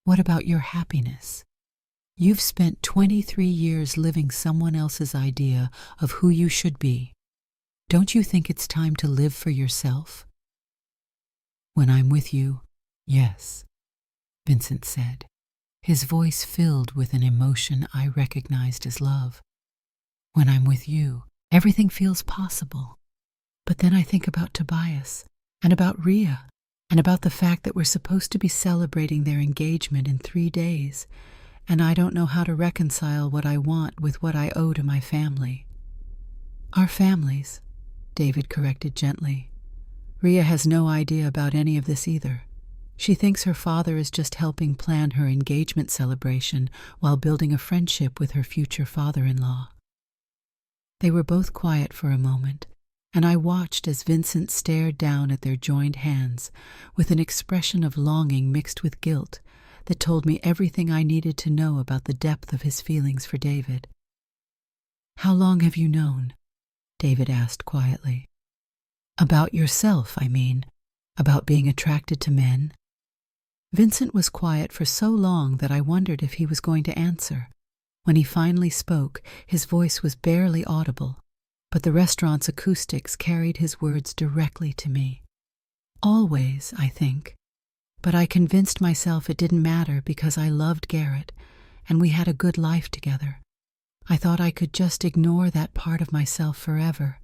Speaker 1: What about your happiness? You've spent 23 years living someone else's idea of who you should be. Don't you think it's time to live for yourself? When I'm with you, yes, Vincent said, his voice filled with an emotion I recognized as love. When I'm with you, everything feels possible. But then I think about Tobias, and about Rhea, and about the fact that we're supposed to be celebrating their engagement in 3 days, and I don't know how to reconcile what I want with what I owe to my family. Our families, David corrected gently. Rhea has no idea about any of this either. She thinks her father is just helping plan her engagement celebration while building a friendship with her future father-in-law. They were both quiet for a moment, and I watched as Vincent stared down at their joined hands with an expression of longing mixed with guilt that told me everything I needed to know about the depth of his feelings for David. How long have you known? David asked quietly. About yourself, I mean. About being attracted to men. Vincent was quiet for so long that I wondered if he was going to answer. When he finally spoke, his voice was barely audible, but the restaurant's acoustics carried his words directly to me. Always, I think. But I convinced myself it didn't matter because I loved Garrett, and we had a good life together. I thought I could just ignore that part of myself forever,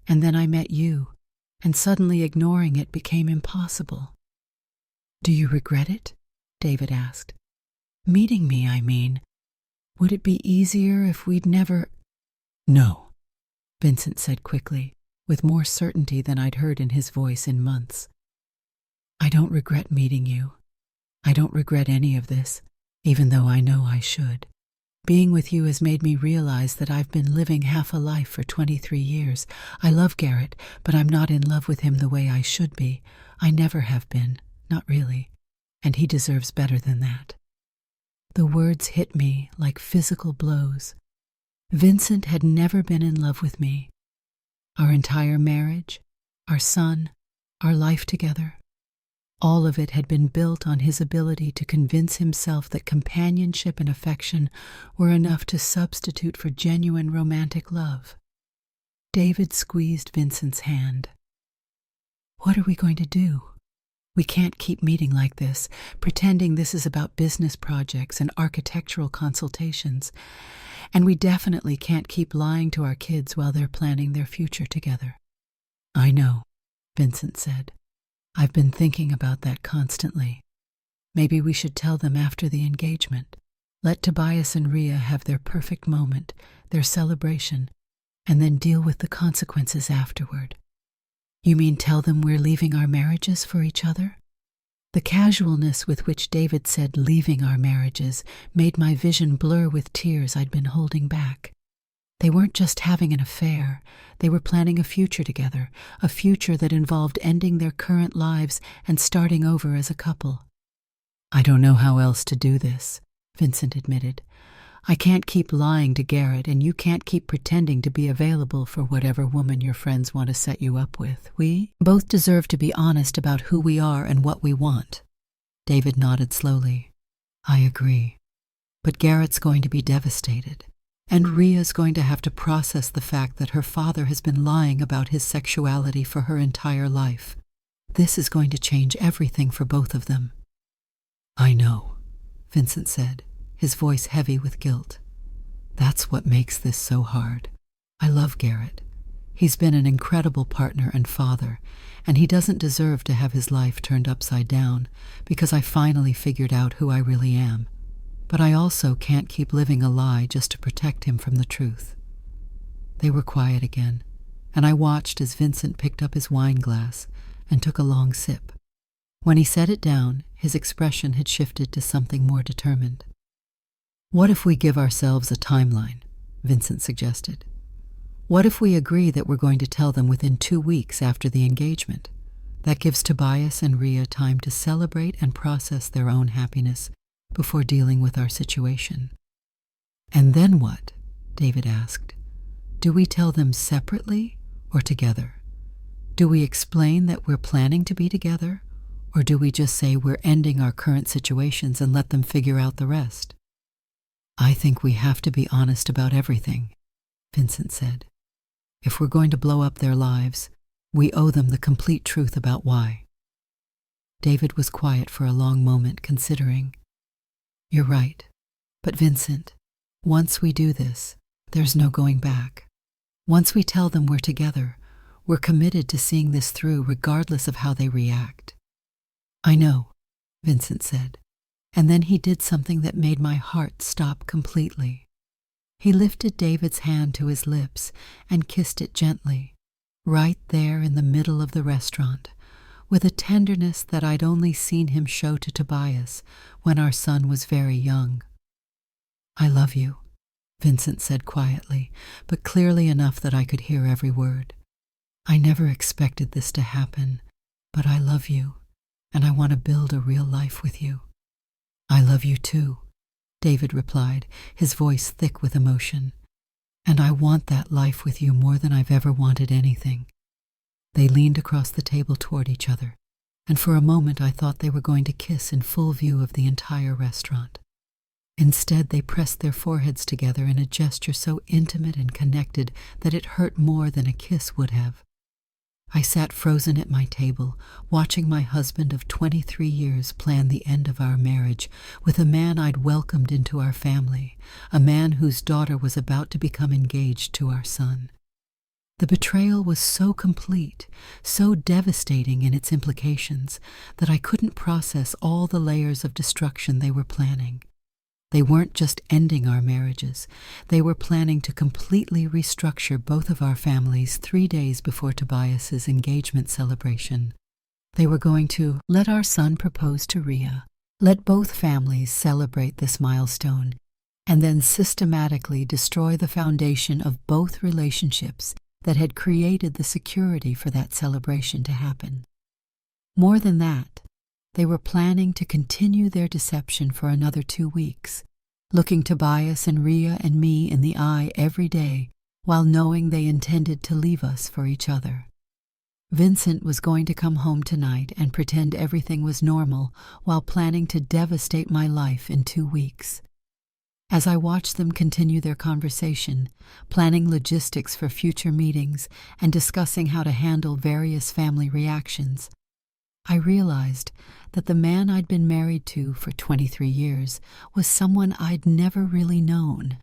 Speaker 1: and then I met you, and suddenly ignoring it became impossible. Do you regret it? David asked. Meeting me, I mean. Would it be easier if we'd never— No, Vincent said quickly, with more certainty than I'd heard in his voice in months. I don't regret meeting you. I don't regret any of this, even though I know I should. Being with you has made me realize that I've been living half a life for 23 years. I love Garrett, but I'm not in love with him the way I should be. I never have been, not really, and he deserves better than that. The words hit me like physical blows. Vincent had never been in love with me. Our entire marriage, our son, our life together, all of it had been built on his ability to convince himself that companionship and affection were enough to substitute for genuine romantic love. David squeezed Vincent's hand. What are we going to do? We can't keep meeting like this, pretending this is about business projects and architectural consultations. And we definitely can't keep lying to our kids while they're planning their future together. I know, Vincent said. I've been thinking about that constantly. Maybe we should tell them after the engagement. Let Tobias and Rhea have their perfect moment, their celebration, and then deal with the consequences afterward. You mean tell them we're leaving our marriages for each other? The casualness with which David said leaving our marriages made my vision blur with tears I'd been holding back. They weren't just having an affair, they were planning a future together, a future that involved ending their current lives and starting over as a couple. I don't know how else to do this, Vincent admitted. I can't keep lying to Garrett, and you can't keep pretending to be available for whatever woman your friends want to set you up with. We both deserve to be honest about who we are and what we want." David nodded slowly. "I agree. But Garrett's going to be devastated. And Rhea's going to have to process the fact that her father has been lying about his sexuality for her entire life. This is going to change everything for both of them." "I know," Vincent said, his voice heavy with guilt. "That's what makes this so hard. I love Garrett. He's been an incredible partner and father, and he doesn't deserve to have his life turned upside down because I finally figured out who I really am. But I also can't keep living a lie just to protect him from the truth." They were quiet again, and I watched as Vincent picked up his wine glass and took a long sip. When he set it down, his expression had shifted to something more determined. "What if we give ourselves a timeline?" Vincent suggested. "What if we agree that we're going to tell them within 2 weeks after the engagement? That gives Tobias and Rhea time to celebrate and process their own happiness before dealing with our situation." "And then what?" David asked. "Do we tell them separately or together? Do we explain that we're planning to be together, or do we just say we're ending our current situations and let them figure out the rest?" "I think we have to be honest about everything," Vincent said. "If we're going to blow up their lives, we owe them the complete truth about why." David was quiet for a long moment, considering. "You're right. But Vincent, once we do this, there's no going back. Once we tell them we're together, we're committed to seeing this through regardless of how they react." "I know," Vincent said, and then he did something that made my heart stop completely. He lifted David's hand to his lips and kissed it gently, right there in the middle of the restaurant, with a tenderness that I'd only seen him show to Tobias when our son was very young. "I love you," Vincent said quietly, but clearly enough that I could hear every word. "I never expected this to happen, but I love you, and I want to build a real life with you." "I love you too," David replied, his voice thick with emotion. "And I want that life with you more than I've ever wanted anything." They leaned across the table toward each other, and for a moment I thought they were going to kiss in full view of the entire restaurant. Instead, they pressed their foreheads together in a gesture so intimate and connected that it hurt more than a kiss would have. I sat frozen at my table, watching my husband of 23 years plan the end of our marriage with a man I'd welcomed into our family, a man whose daughter was about to become engaged to our son. The betrayal was so complete, so devastating in its implications, that I couldn't process all the layers of destruction they were planning. They weren't just ending our marriages. They were planning to completely restructure both of our families 3 days before Tobias's engagement celebration. They were going to let our son propose to Rhea, let both families celebrate this milestone, and then systematically destroy the foundation of both relationships that had created the security for that celebration to happen. More than that, they were planning to continue their deception for another 2 weeks, looking Tobias and Rhea and me in the eye every day while knowing they intended to leave us for each other. Vincent was going to come home tonight and pretend everything was normal while planning to devastate my life in 2 weeks. As I watched them continue their conversation, planning logistics for future meetings and discussing how to handle various family reactions, I realized that the man I'd been married to for 23 years was someone I'd never really known.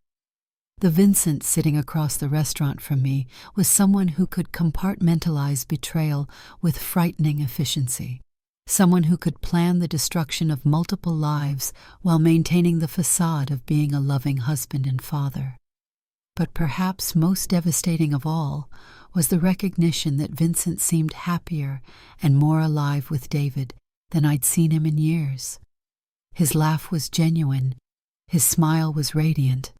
Speaker 1: The Vincent sitting across the restaurant from me was someone who could compartmentalize betrayal with frightening efficiency, someone who could plan the destruction of multiple lives while maintaining the facade of being a loving husband and father. But perhaps most devastating of all was the recognition that Vincent seemed happier and more alive with David than I'd seen him in years. His laugh was genuine, his smile was radiant,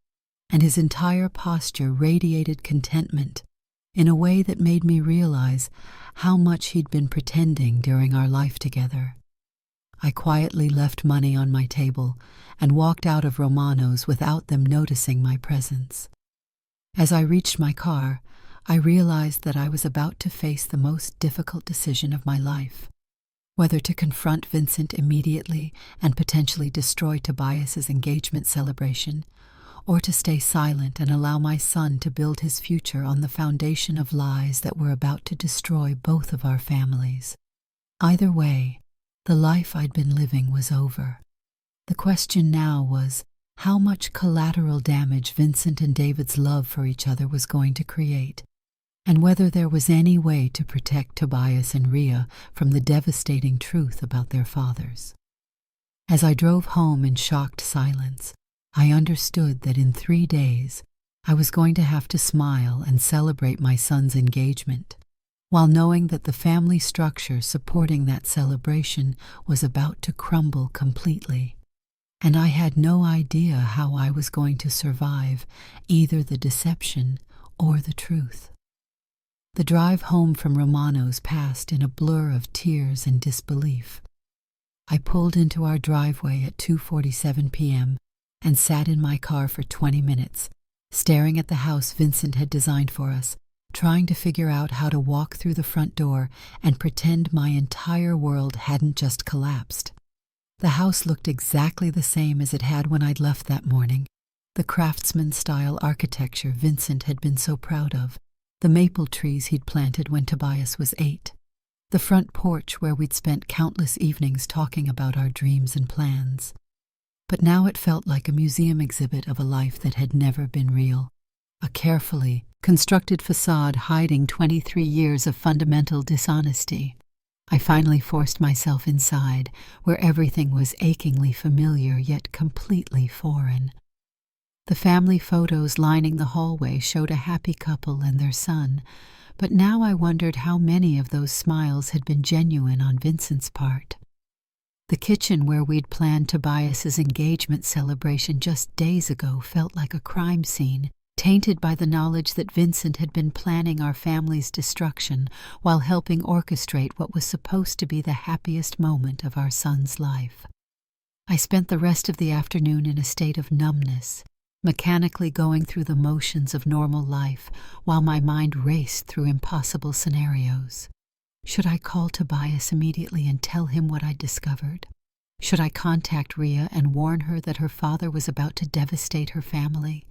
Speaker 1: and his entire posture radiated contentment in a way that made me realize how much he'd been pretending during our life together. I quietly left money on my table and walked out of Romano's without them noticing my presence. As I reached my car, I realized that I was about to face the most difficult decision of my life: whether to confront Vincent immediately and potentially destroy Tobias's engagement celebration, or to stay silent and allow my son to build his future on the foundation of lies that were about to destroy both of our families. Either way, the life I'd been living was over. The question now was how much collateral damage Vincent and David's love for each other was going to create, and whether there was any way to protect Tobias and Rhea from the devastating truth about their fathers. As I drove home in shocked silence, I understood that in 3 days I was going to have to smile and celebrate my son's engagement, while knowing that the family structure supporting that celebration was about to crumble completely, and I had no idea how I was going to survive either the deception or the truth. The drive home from Romano's passed in a blur of tears and disbelief. I pulled into our driveway at 2:47 p.m. and sat in my car for 20 minutes, staring at the house Vincent had designed for us, trying to figure out how to walk through the front door and pretend my entire world hadn't just collapsed. The house looked exactly the same as it had when I'd left that morning: the craftsman-style architecture Vincent had been so proud of, the maple trees he'd planted when Tobias was 8, the front porch where we'd spent countless evenings talking about our dreams and plans. But now it felt like a museum exhibit of a life that had never been real, a carefully constructed facade hiding 23 years of fundamental dishonesty. I finally forced myself inside, where everything was achingly familiar yet completely foreign. The family photos lining the hallway showed a happy couple and their son, but now I wondered how many of those smiles had been genuine on Vincent's part. The kitchen where we'd planned Tobias's engagement celebration just days ago felt like a crime scene, tainted by the knowledge that Vincent had been planning our family's destruction while helping orchestrate what was supposed to be the happiest moment of our son's life. I spent the rest of the afternoon in a state of numbness, mechanically going through the motions of normal life while my mind raced through impossible scenarios. Should I call Tobias immediately and tell him what I'd discovered? Should I contact Rhea and warn her that her father was about to devastate her family?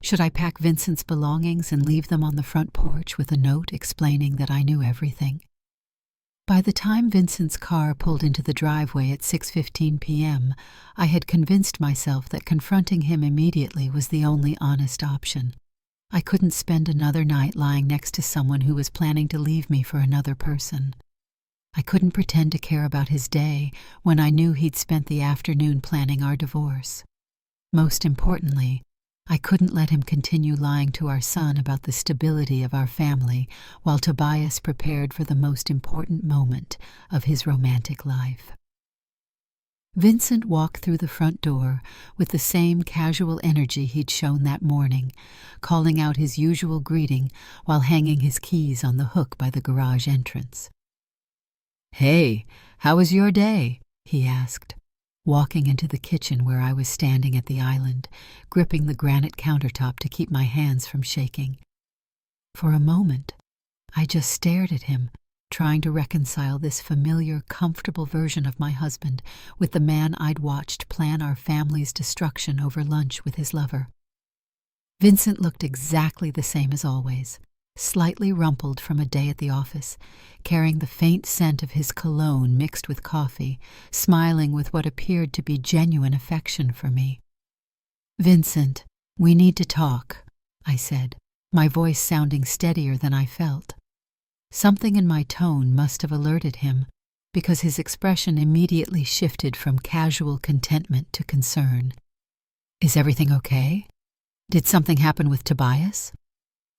Speaker 1: Should I pack Vincent's belongings and leave them on the front porch with a note explaining that I knew everything? By the time Vincent's car pulled into the driveway at 6:15 p.m., I had convinced myself that confronting him immediately was the only honest option. I couldn't spend another night lying next to someone who was planning to leave me for another person. I couldn't pretend to care about his day when I knew he'd spent the afternoon planning our divorce. Most importantly, I couldn't let him continue lying to our son about the stability of our family while Tobias prepared for the most important moment of his romantic life. Vincent walked through the front door with the same casual energy he'd shown that morning, calling out his usual greeting while hanging his keys on the hook by the garage entrance. "Hey, how was your day?" he asked, walking into the kitchen where I was standing at the island, gripping the granite countertop to keep my hands from shaking. For a moment, I just stared at him, trying to reconcile this familiar, comfortable version of my husband with the man I'd watched plan our family's destruction over lunch with his lover. Vincent looked exactly the same as always, slightly rumpled from a day at the office, carrying the faint scent of his cologne mixed with coffee, smiling with what appeared to be genuine affection for me. "Vincent, we need to talk," I said, my voice sounding steadier than I felt. Something in my tone must have alerted him, because his expression immediately shifted from casual contentment to concern. "Is everything okay? Did something happen with Tobias?"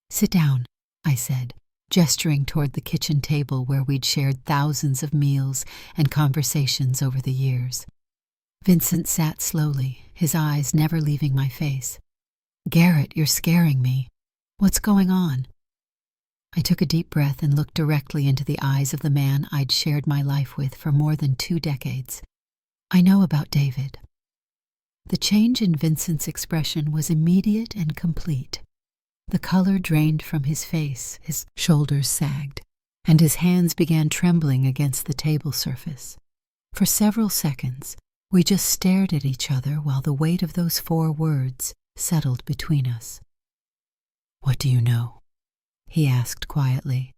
Speaker 1: "Sit down," I said, gesturing toward the kitchen table where we'd shared thousands of meals and conversations over the years. Vincent sat slowly, his eyes never leaving my face. "Garrett, you're scaring me. What's going on?" I took a deep breath and looked directly into the eyes of the man I'd shared my life with for more than 2 decades. I know about David. The change in Vincent's expression was immediate and complete. The color drained from his face, his shoulders sagged, and his hands began trembling against the table surface. For several seconds, we just stared at each other while the weight of those 4 words settled between us. "What do you know?" he asked quietly,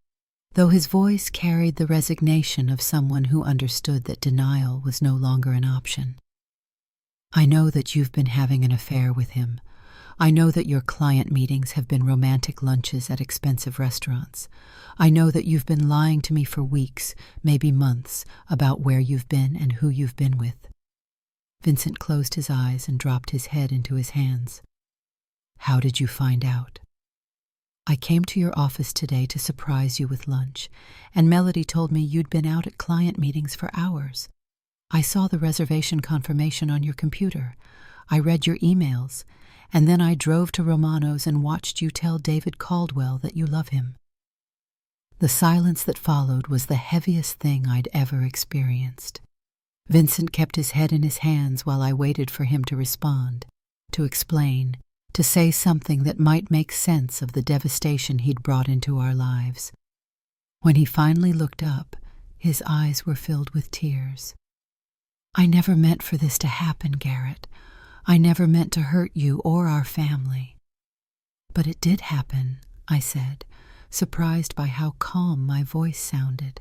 Speaker 1: though his voice carried the resignation of someone who understood that denial was no longer an option. "I know that you've been having an affair with him. I know that your client meetings have been romantic lunches at expensive restaurants. I know that you've been lying to me for weeks, maybe months, about where you've been and who you've been with." Vincent closed his eyes and dropped his head into his hands. "How did you find out?" "I came to your office today to surprise you with lunch, and Melody told me you'd been out at client meetings for hours. I saw the reservation confirmation on your computer. I read your emails, and then I drove to Romano's and watched you tell David Caldwell that you love him." The silence that followed was the heaviest thing I'd ever experienced. Vincent kept his head in his hands while I waited for him to respond, to explain, to say something that might make sense of the devastation he'd brought into our lives. When he finally looked up, his eyes were filled with tears. "I never meant for this to happen, Garrett. I never meant to hurt you or our family." "But it did happen," I said, surprised by how calm my voice sounded.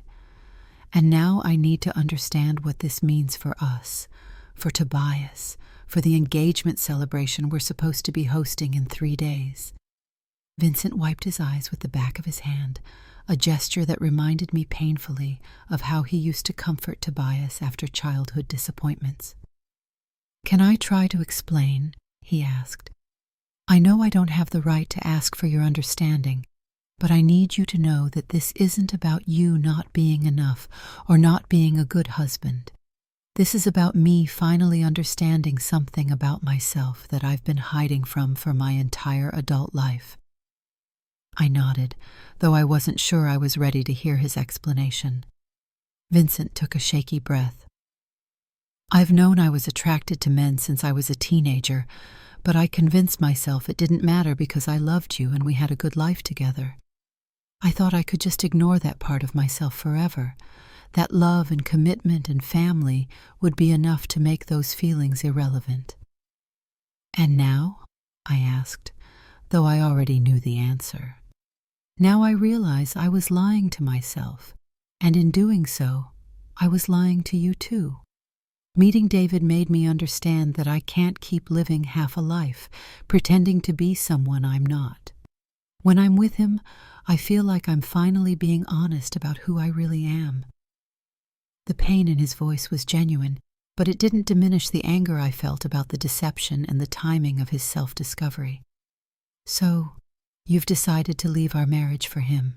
Speaker 1: "And now I need to understand what this means for us, for Tobias, for the engagement celebration we're supposed to be hosting in 3 days." Vincent wiped his eyes with the back of his hand, a gesture that reminded me painfully of how he used to comfort Tobias after childhood disappointments. "Can I try to explain?" he asked. "I know I don't have the right to ask for your understanding, but I need you to know that this isn't about you not being enough or not being a good husband. This is about me finally understanding something about myself that I've been hiding from for my entire adult life." I nodded, though I wasn't sure I was ready to hear his explanation. Vincent took a shaky breath. "I've known I was attracted to men since I was a teenager, but I convinced myself it didn't matter because I loved you and we had a good life together. I thought I could just ignore that part of myself forever, that love and commitment and family would be enough to make those feelings irrelevant." "And now?" I asked, though I already knew the answer. Now I realize I was lying to myself, and in doing so, I was lying to you too. Meeting David made me understand that I can't keep living half a life, pretending to be someone I'm not. When I'm with him, I feel like I'm finally being honest about who I really am. The pain in his voice was genuine, but it didn't diminish the anger I felt about the deception and the timing of his self-discovery. "So, you've decided to leave our marriage for him,"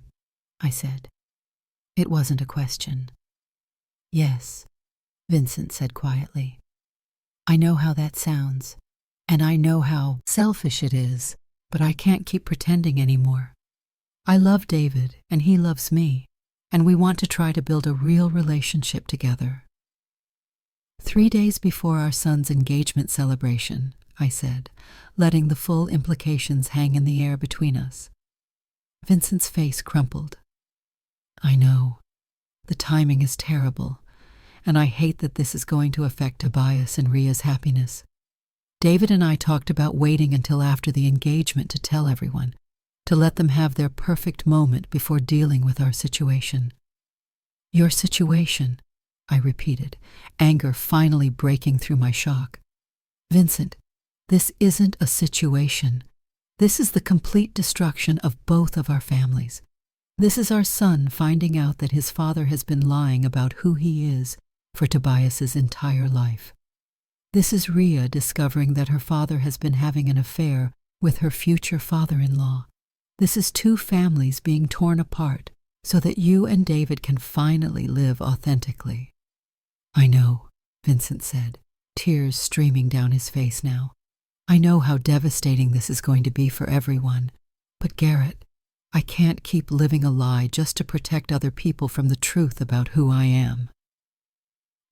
Speaker 1: I said. It wasn't a question. "Yes," Vincent said quietly. "I know how that sounds, and I know how selfish it is, but I can't keep pretending anymore. I love David, and he loves me, and we want to try to build a real relationship together." 3 days before our son's engagement celebration, I said, letting the full implications hang in the air between us. Vincent's face crumpled. "I know. The timing is terrible, and I hate that this is going to affect Tobias and Ria's happiness. David and I talked about waiting until after the engagement to tell everyone, to let them have their perfect moment before dealing with our situation." "Your situation," I repeated, anger finally breaking through my shock. "Vincent, this isn't a situation. This is the complete destruction of both of our families. This is our son finding out that his father has been lying about who he is for Tobias's entire life. This is Ria discovering that her father has been having an affair with her future father-in-law. This is 2 families being torn apart so that you and David can finally live authentically." "I know," Vincent said, tears streaming down his face now. "I know how devastating this is going to be for everyone. But Garrett, I can't keep living a lie just to protect other people from the truth about who I am."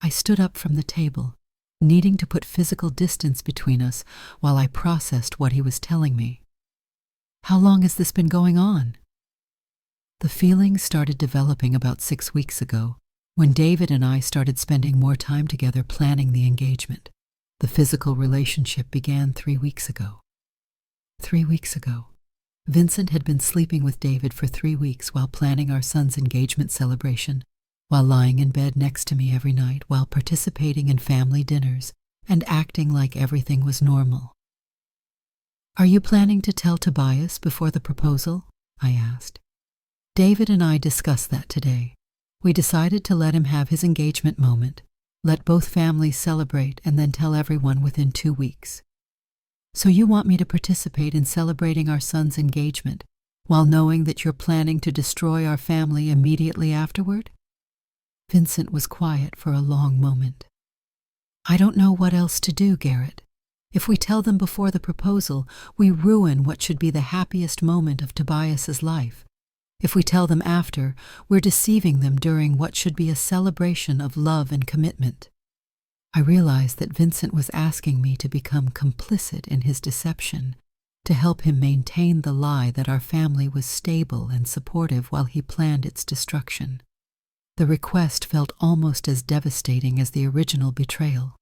Speaker 1: I stood up from the table, needing to put physical distance between us while I processed what he was telling me. How long has this been going on? The feeling started developing about 6 weeks ago, when David and I started spending more time together planning the engagement. The physical relationship began 3 weeks ago. 3 weeks ago, Vincent had been sleeping with David for 3 weeks while planning our son's engagement celebration, while lying in bed next to me every night while participating in family dinners and acting like everything was normal. "Are you planning to tell Tobias before the proposal?" I asked. David and I discussed that today. We decided to let him have his engagement moment, let both families celebrate, and then tell everyone within 2 weeks. "So you want me to participate in celebrating our son's engagement while knowing that you're planning to destroy our family immediately afterward?" Vincent was quiet for a long moment. "I don't know what else to do, Garrett. If we tell them before the proposal, we ruin what should be the happiest moment of Tobias's life. If we tell them after, we're deceiving them during what should be a celebration of love and commitment." I realized that Vincent was asking me to become complicit in his deception, to help him maintain the lie that our family was stable and supportive while he planned its destruction. The request felt almost as devastating as the original betrayal.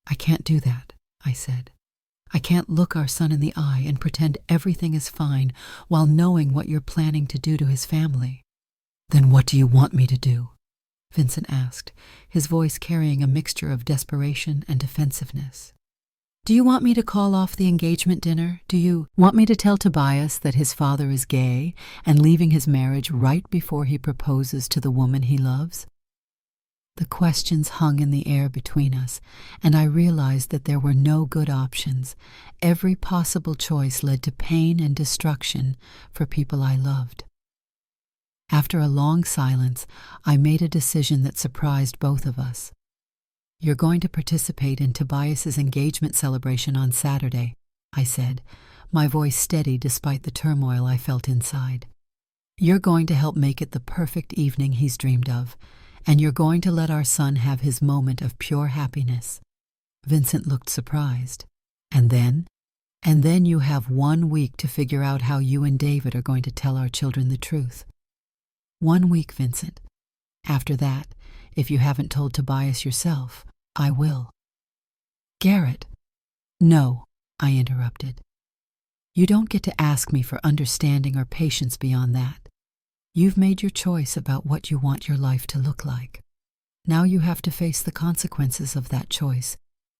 Speaker 1: "I can't do that," I said. "I can't look our son in the eye and pretend everything is fine while knowing what you're planning to do to his family." "Then what do you want me to do?" Vincent asked, his voice carrying a mixture of desperation and defensiveness. "Do you want me to call off the engagement dinner? Do you want me to tell Tobias that his father is gay and leaving his marriage right before he proposes to the woman he loves?" The questions hung in the air between us, and I realized that there were no good options. Every possible choice led to pain and destruction for people I loved. After a long silence, I made a decision that surprised both of us. "You're going to participate in Tobias's engagement celebration on Saturday," I said, my voice steady despite the turmoil I felt inside. "You're going to help make it the perfect evening he's dreamed of, and you're going to let our son have his moment of pure happiness." Vincent looked surprised. And then you have 1 week to figure out how you and David are going to tell our children the truth." "1 week, Vincent. After that, if you haven't told Tobias yourself, I will." "Garrett." "No," I interrupted. "You don't get to ask me for understanding or patience beyond that. You've made your choice about what you want your life to look like. Now you have to face the consequences of that choice,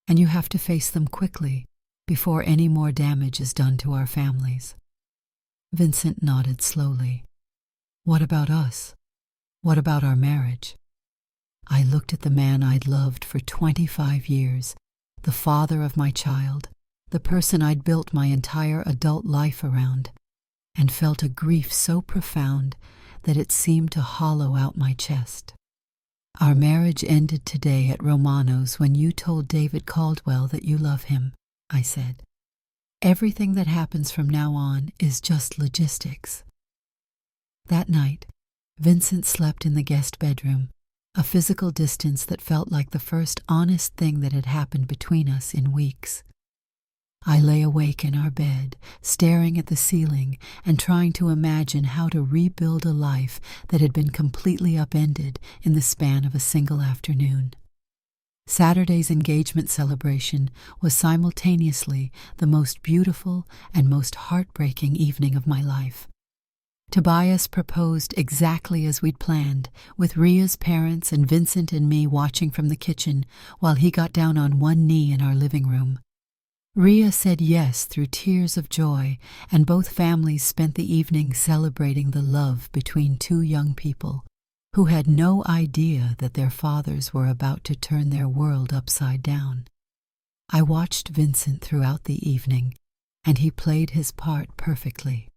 Speaker 1: and you have to face them quickly before any more damage is done to our families." Vincent nodded slowly. "What about us? What about our marriage?" I looked at the man I'd loved for 25 years, the father of my child, the person I'd built my entire adult life around, and felt a grief so profound that it seemed to hollow out my chest. "Our marriage ended today at Romano's when you told David Caldwell that you love him," I said. "Everything that happens from now on is just logistics." That night, Vincent slept in the guest bedroom, a physical distance that felt like the first honest thing that had happened between us in weeks. I lay awake in our bed, staring at the ceiling and trying to imagine how to rebuild a life that had been completely upended in the span of a single afternoon. Saturday's engagement celebration was simultaneously the most beautiful and most heartbreaking evening of my life. Tobias proposed exactly as we'd planned, with Ria's parents and Vincent and me watching from the kitchen while he got down on one knee in our living room. Ria said yes through tears of joy, and both families spent the evening celebrating the love between two young people who had no idea that their fathers were about to turn their world upside down. I watched Vincent throughout the evening, and he played his part perfectly.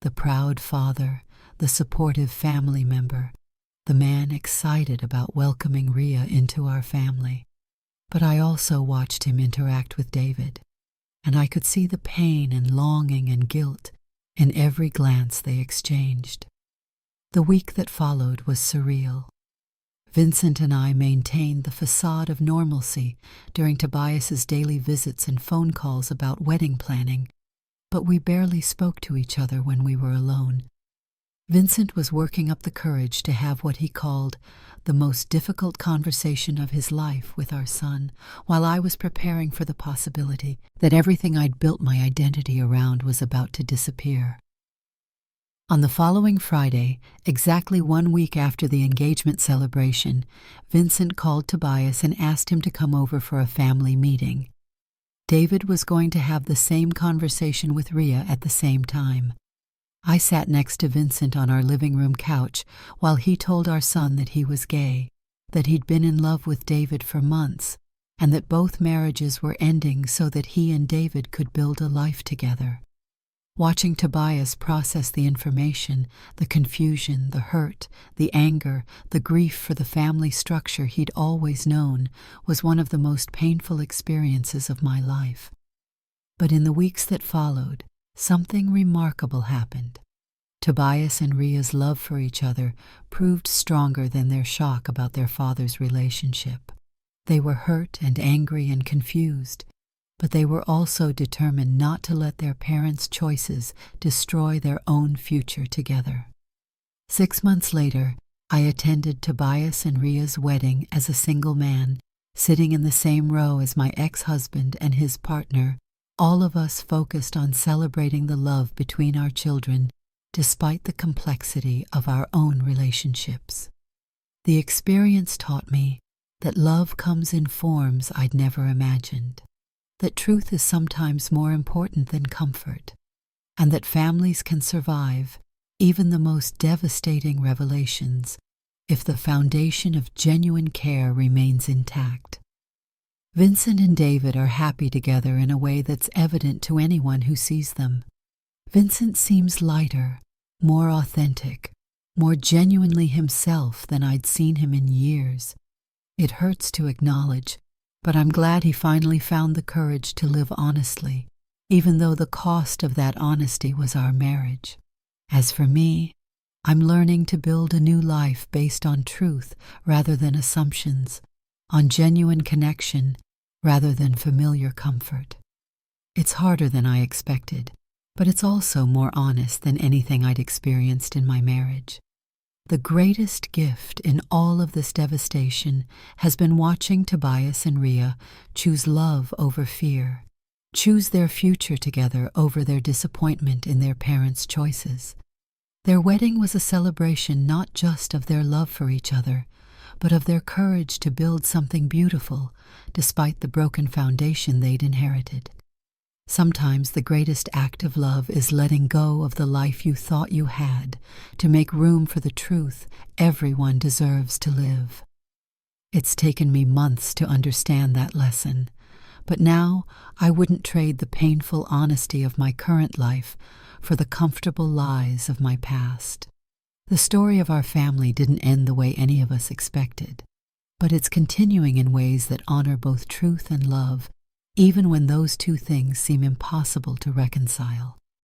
Speaker 1: The proud father, the supportive family member, the man excited about welcoming Ria into our family. But I also watched him interact with David, and I could see the pain and longing and guilt in every glance they exchanged. The week that followed was surreal. Vincent and I maintained the facade of normalcy during Tobias's daily visits and phone calls about wedding planning, but we barely spoke to each other when we were alone. Vincent was working up the courage to have what he called the most difficult conversation of his life with our son, while I was preparing for the possibility that everything I'd built my identity around was about to disappear. On the following Friday, exactly 1 week after the engagement celebration, Vincent called Tobias and asked him to come over for a family meeting. David was going to have the same conversation with Rhea at the same time. I sat next to Vincent on our living room couch while he told our son that he was gay, that he'd been in love with David for months, and that both marriages were ending so that he and David could build a life together. Watching Tobias process the information, the confusion, the hurt, the anger, the grief for the family structure he'd always known was one of the most painful experiences of my life. But in the weeks that followed, something remarkable happened. Tobias and Rhea's love for each other proved stronger than their shock about their father's relationship. They were hurt and angry and confused, but they were also determined not to let their parents' choices destroy their own future together. 6 months later, I attended Tobias and Rhea's wedding as a single man, sitting in the same row as my ex-husband and his partner, all of us focused on celebrating the love between our children, despite the complexity of our own relationships. The experience taught me that love comes in forms I'd never imagined, that truth is sometimes more important than comfort, and that families can survive even the most devastating revelations if the foundation of genuine care remains intact. Vincent and David are happy together in a way that's evident to anyone who sees them. Vincent seems lighter, more authentic, more genuinely himself than I'd seen him in years. It hurts to acknowledge, but I'm glad he finally found the courage to live honestly, even though the cost of that honesty was our marriage. As for me, I'm learning to build a new life based on truth rather than assumptions, on genuine connection rather than familiar comfort. It's harder than I expected, but it's also more honest than anything I'd experienced in my marriage. The greatest gift in all of this devastation has been watching Tobias and Rhea choose love over fear, choose their future together over their disappointment in their parents' choices. Their wedding was a celebration not just of their love for each other, but of their courage to build something beautiful despite the broken foundation they'd inherited. Sometimes the greatest act of love is letting go of the life you thought you had to make room for the truth everyone deserves to live. It's taken me months to understand that lesson, but now I wouldn't trade the painful honesty of my current life for the comfortable lies of my past. The story of our family didn't end the way any of us expected, but it's continuing in ways that honor both truth and love, even when those two things seem impossible to reconcile.